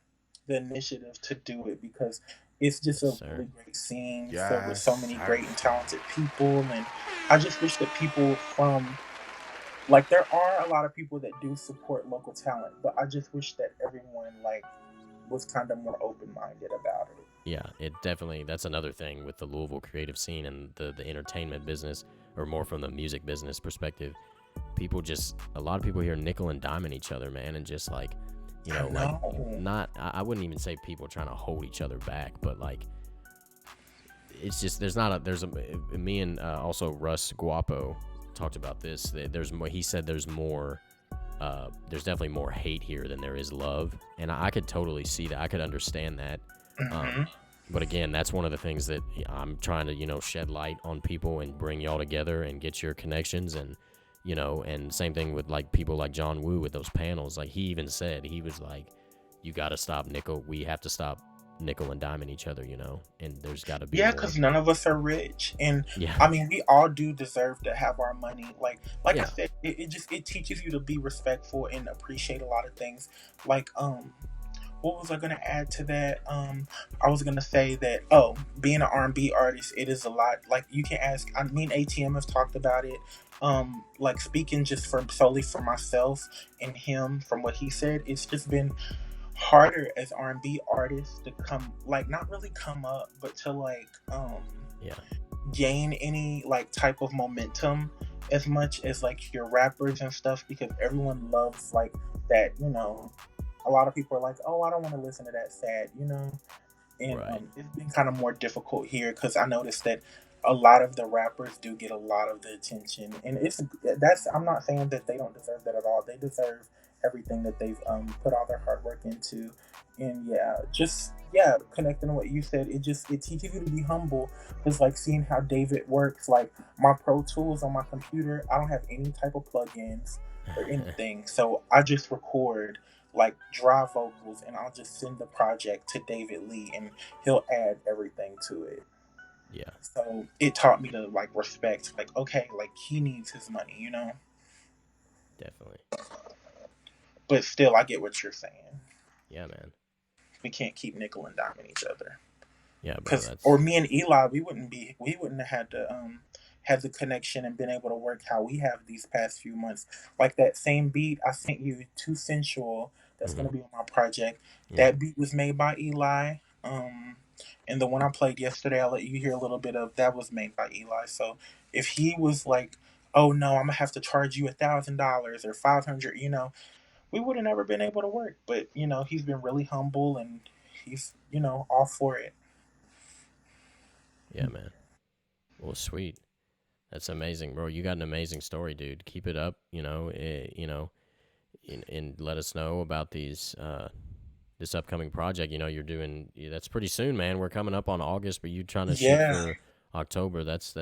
S3: the initiative to do it, because it's just
S4: yes,
S3: a
S4: sir.
S3: really great scene filled with so
S2: Yes,
S3: many
S2: I
S3: great and
S2: feel
S3: talented people. And I just wish that people from like there are a lot of people that do support local talent, but I just wish that everyone like was kind of more open minded about it.
S4: Yeah, it definitely. That's another thing with the Louisville creative scene and the entertainment business, or more from the music business perspective. A lot of people here nickel and diming each other, man, and just like,
S3: I
S4: like
S3: know.
S4: not. I wouldn't even say people trying to hold each other back, but like it's just there's me and also Russ Guapo talked about this. There's more. He said there's more. There's definitely more hate here than there is love, and I could totally see that. I could understand that.
S3: Hmm.
S4: Um, but again, that's one of the things that I'm trying to shed light on people and bring y'all together and get your connections, and and same thing with like people like John Woo with those panels. Like he even said, he was like, you got to stop nickel. We have to stop nickel and diming each other, and there's got to be
S3: Yeah,
S4: more.
S3: because none of us are rich, and
S4: Yeah,
S3: I mean, we all do deserve to have our money. Like I
S4: yeah,
S3: said, it teaches you to be respectful and appreciate a lot of things. Like what was I gonna add to that? I was gonna say that, being an R&B artist, it is a lot. Like you can ask. I mean, ATM have talked about it. Like speaking just for solely for myself and him, from what he said, it's just been harder as R&B artists to come, like not really come up, but to like
S4: yeah,
S3: gain any like type of momentum as much as like your rappers and stuff, because everyone loves like that. A lot of people are like, oh, I don't want to listen to that sad. And
S4: right.
S3: it's been kind of more difficult here, because I noticed that a lot of the rappers do get a lot of the attention, and I'm not saying that they don't deserve that at all. They deserve everything that they've put all their hard work into. And yeah, just yeah, connecting to what you said, it teaches you to be humble, because like seeing how David works, like my Pro Tools on my computer, I don't have any type of plugins or anything, so I just record like dry vocals, and I'll just send the project to David Lee, and he'll add everything to it.
S4: Yeah,
S3: So it taught me to like respect, like, okay, like he needs his money.
S4: definitely.
S3: But still, I get what you're saying.
S4: Yeah, man.
S3: We can't keep nickel and diming each other.
S4: Yeah, bro.
S3: Cause or
S4: That's
S3: me and Eli, we wouldn't have had to have the connection and been able to work how we have these past few months. Like that same beat I sent you, Too Sensual, that's
S4: hmm
S3: gonna be on my project.
S4: yeah,
S3: That beat was made by Eli. And the one I played yesterday, I'll let you hear a little bit of, that was made by Eli. So if he was like, oh no, I'm gonna have to charge you $1,000 or 500, we would have never been able to work. But he's been really humble, and he's all for it.
S4: yeah, man. Well, sweet. That's amazing, bro. You got an amazing story, dude. Keep it up. And let us know about this upcoming project. You're doing. That's pretty soon, man. We're coming up on August, but you trying to shoot
S3: Yeah,
S4: for October. That's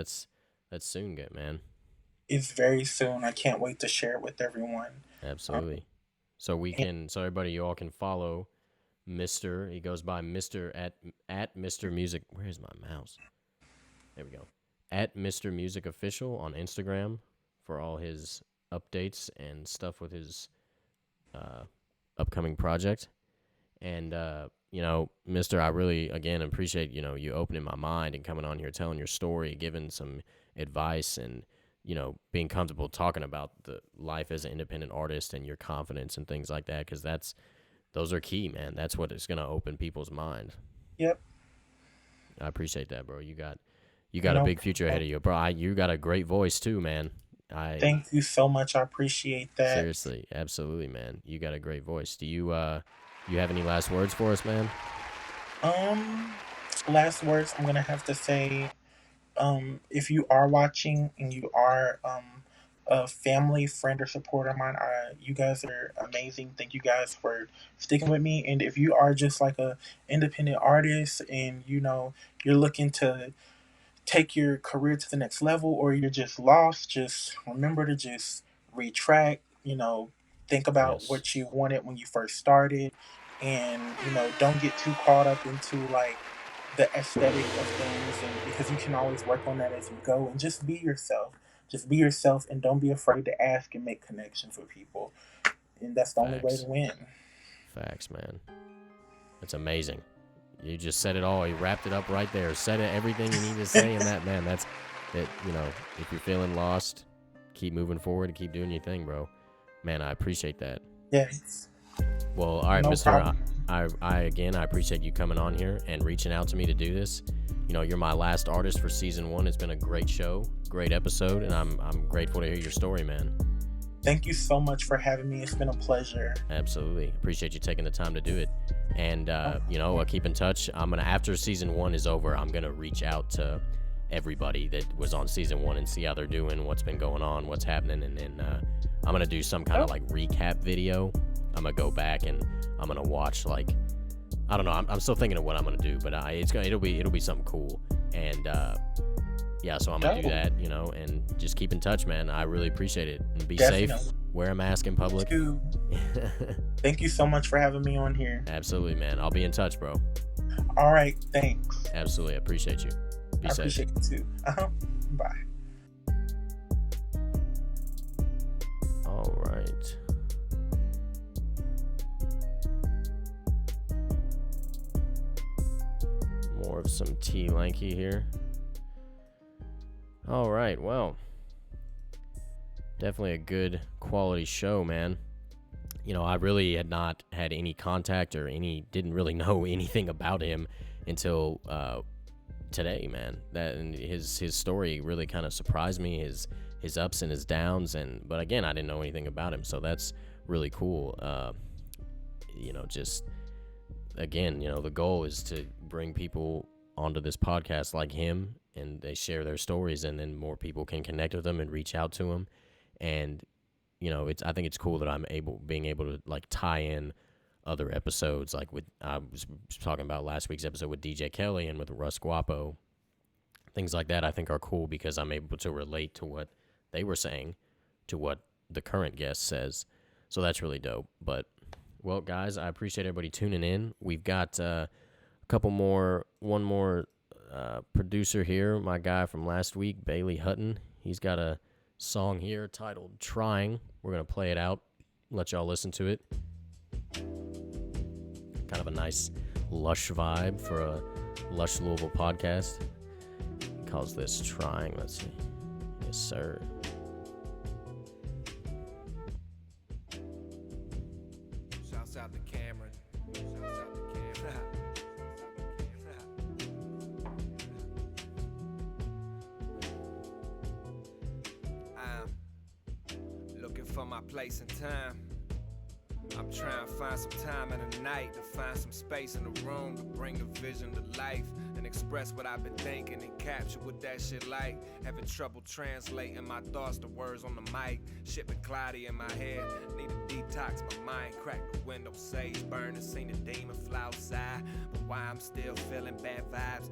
S4: soon, good man.
S3: it's very soon. I can't wait to share it with everyone. Um,
S4: Absolutely. So everybody, you all can follow Mister. He goes by Mister at Mister Music. Where's my mouse? There we go. at Mr. Music Official on Instagram for all his updates and stuff with his upcoming project. And, Mister, I really, again, appreciate, you opening my mind and coming on here, telling your story, giving some advice and, being comfortable talking about the life as an independent artist and your confidence and things like that. Because those are key, man. That's what is going to open people's mind.
S3: Yep.
S4: I appreciate that, bro. You got a big future ahead of you, bro. You got a great voice too, man.
S3: Thank you so much. I appreciate that.
S4: Seriously, absolutely, man. You got a great voice. Do you you have any last words for us, man?
S3: Last words I'm gonna have to say, if you are watching and you are a family, friend, or supporter of mine, you guys are amazing. Thank you guys for sticking with me. And if you are just like a independent artist and you're looking to take your career to the next level, or you're just lost, just remember to just retract, think about
S4: Yes.
S3: what you wanted when you first started, and don't get too caught up into like the aesthetic of things, and because you can always work on that as you go, and just be yourself. Just be yourself, and don't be afraid to ask and make connections with people, and that's the only way to win.
S4: Facts, man. That's amazing. You just said it all. You wrapped it up right there. Said everything you need to say in that, man. That's it. If you're feeling lost, keep moving forward and keep doing your thing, bro. Man, I appreciate that.
S3: Yes.
S4: Well, all right,
S3: No
S4: Mister.
S3: problem.
S4: I appreciate you coming on here and reaching out to me to do this. You're my last artist for season 1. It's been a great show, great episode, and I'm grateful to hear your story, man.
S3: Thank you so much for having me. It's been a pleasure.
S4: Absolutely. Appreciate you taking the time to do it. And, I'll keep in touch. After season 1 is over, I'm going to reach out to everybody that was on season 1 and see how they're doing, what's been going on, what's happening. And then I'm going to do some kind of like recap video. I'm going to go back and I'm going to watch I don't know. I'm still thinking of what I'm going to do, but it'll be something cool. And, so I'm going to do that, and just keep in touch, man. I really appreciate it. And be safe. Wear a mask in public.
S3: Thank you so much for having me on here.
S4: Absolutely, man. I'll be in touch, bro.
S3: All right. Thanks.
S4: Absolutely. I appreciate you. Be safe.
S3: I appreciate you too. Bye.
S4: All right. More of some T Lanky here. All right, well, definitely a good quality show, man. I really had not had any contact or didn't really know anything about him until today, man. And his story really kind of surprised me, his ups and his downs, but again, I didn't know anything about him, so that's really cool. Just again, the goal is to bring people onto this podcast like him, and they share their stories, and then more people can connect with them and reach out to them. And I think it's cool that I'm being able to like tie in other episodes, like I was talking about last week's episode with DJ Kelly and with Russ Guapo. Things like that I think are cool because I'm able to relate to what they were saying to what the current guest says. So that's really dope. But well, guys, I appreciate everybody tuning in. We've got one more producer here, my guy from last week, Bailey Hutton. He's got a song here titled Trying. We're going to play it out, let y'all listen to it. Kind of a nice Lush vibe for a Lush Louisville podcast. He calls this Trying. Let's see. Yes, sir.
S5: Shouts out to Cameron. Shouts out to Cameron. I'm looking for my place and time. I'm trying to find some time in the night to find some space in the room to bring the vision to life and express what I've been thinking and capture what that shit like. Having trouble translating my thoughts to words on the mic. Shit been cloudy in my head. Need to detox my mind. Crack the window, sage burning. Seen a demon fly outside. But why I'm still feeling bad vibes?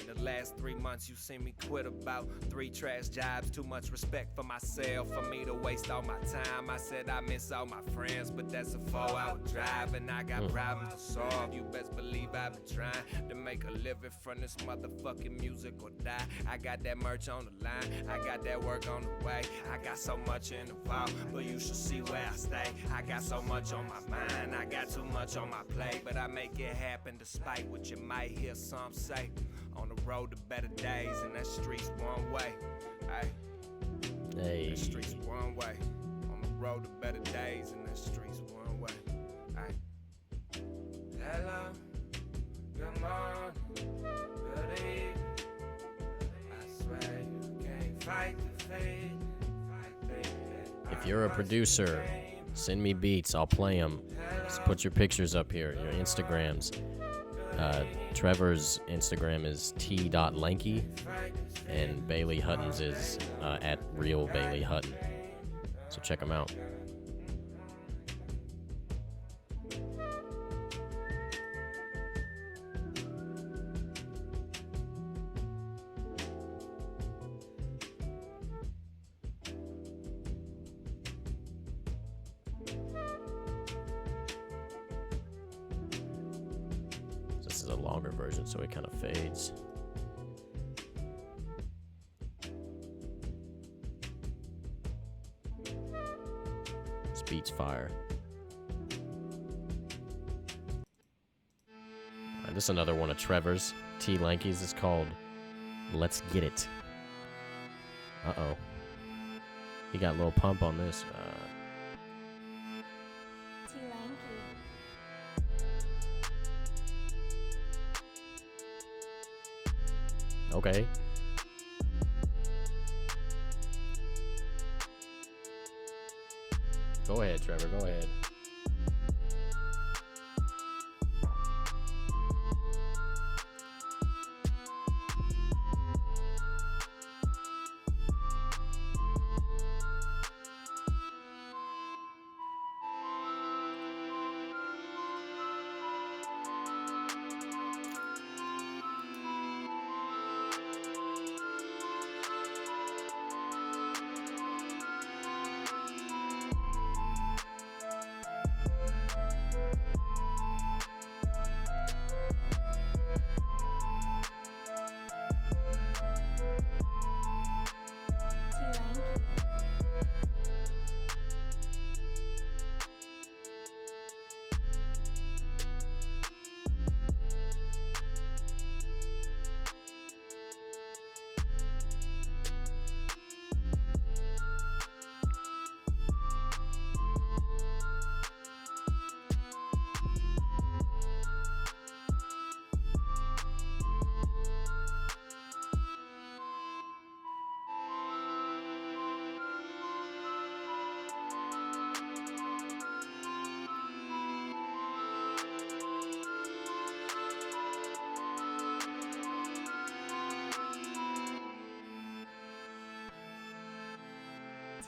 S5: In the last 3 months you seen me quit about 3 trash jobs. Too much respect for myself for me to waste all my time. I said I miss all my friends, but that's a 4-hour drive, and I got problems to solve. You best believe I've been trying to make a living from run this motherfucking music or die. I got that merch on the line, I got that work on the way. I got so much in the vault, but you should see where I stay. I got so much on my mind, I got too much on my plate. But I make it happen despite what you might hear some say. On the road to better days, and that street's one way.
S4: Hey.
S5: That street's one way. On the road to better days, and that street's one way. Hello, good morning, good evening. I swear you can't fight the fate.
S4: If you're a producer, send me beats. I'll play them. Just put your pictures up here, your Instagrams. Trevor's Instagram is t.lanky, and Bailey Hutton's is at real Bailey Hutton. So check them out. This is a longer version, so it kind of fades. This beat's fire. This is another one of Trevor's, T. Lanky's. It's called Let's Get It. Uh-oh. He got a little pump on this.
S6: T. Lanky.
S4: Okay. Go ahead, Trevor. Go ahead.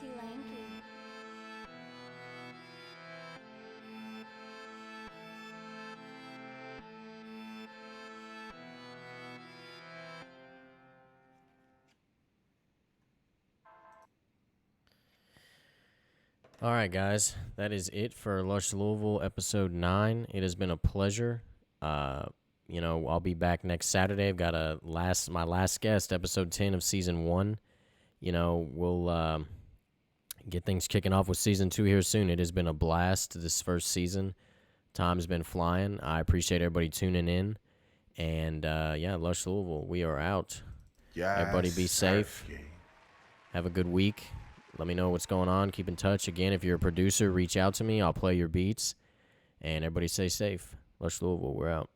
S6: T. Lanky.
S4: All right, guys. That is it for Lush Louisville episode 9. It has been a pleasure. I'll be back next Saturday. I've got my last guest, episode 10 of season 1. We'll get things kicking off with season 2 here soon. It has been a blast this first season. Time's been flying. I appreciate everybody tuning in. And Lush Louisville, we are out.
S2: Yes,
S4: Everybody be safe.
S2: Sirski.
S4: Have a good week. Let me know what's going on. Keep in touch. Again, if you're a producer, reach out to me. I'll play your beats. And everybody stay safe. Lush Louisville, we're out.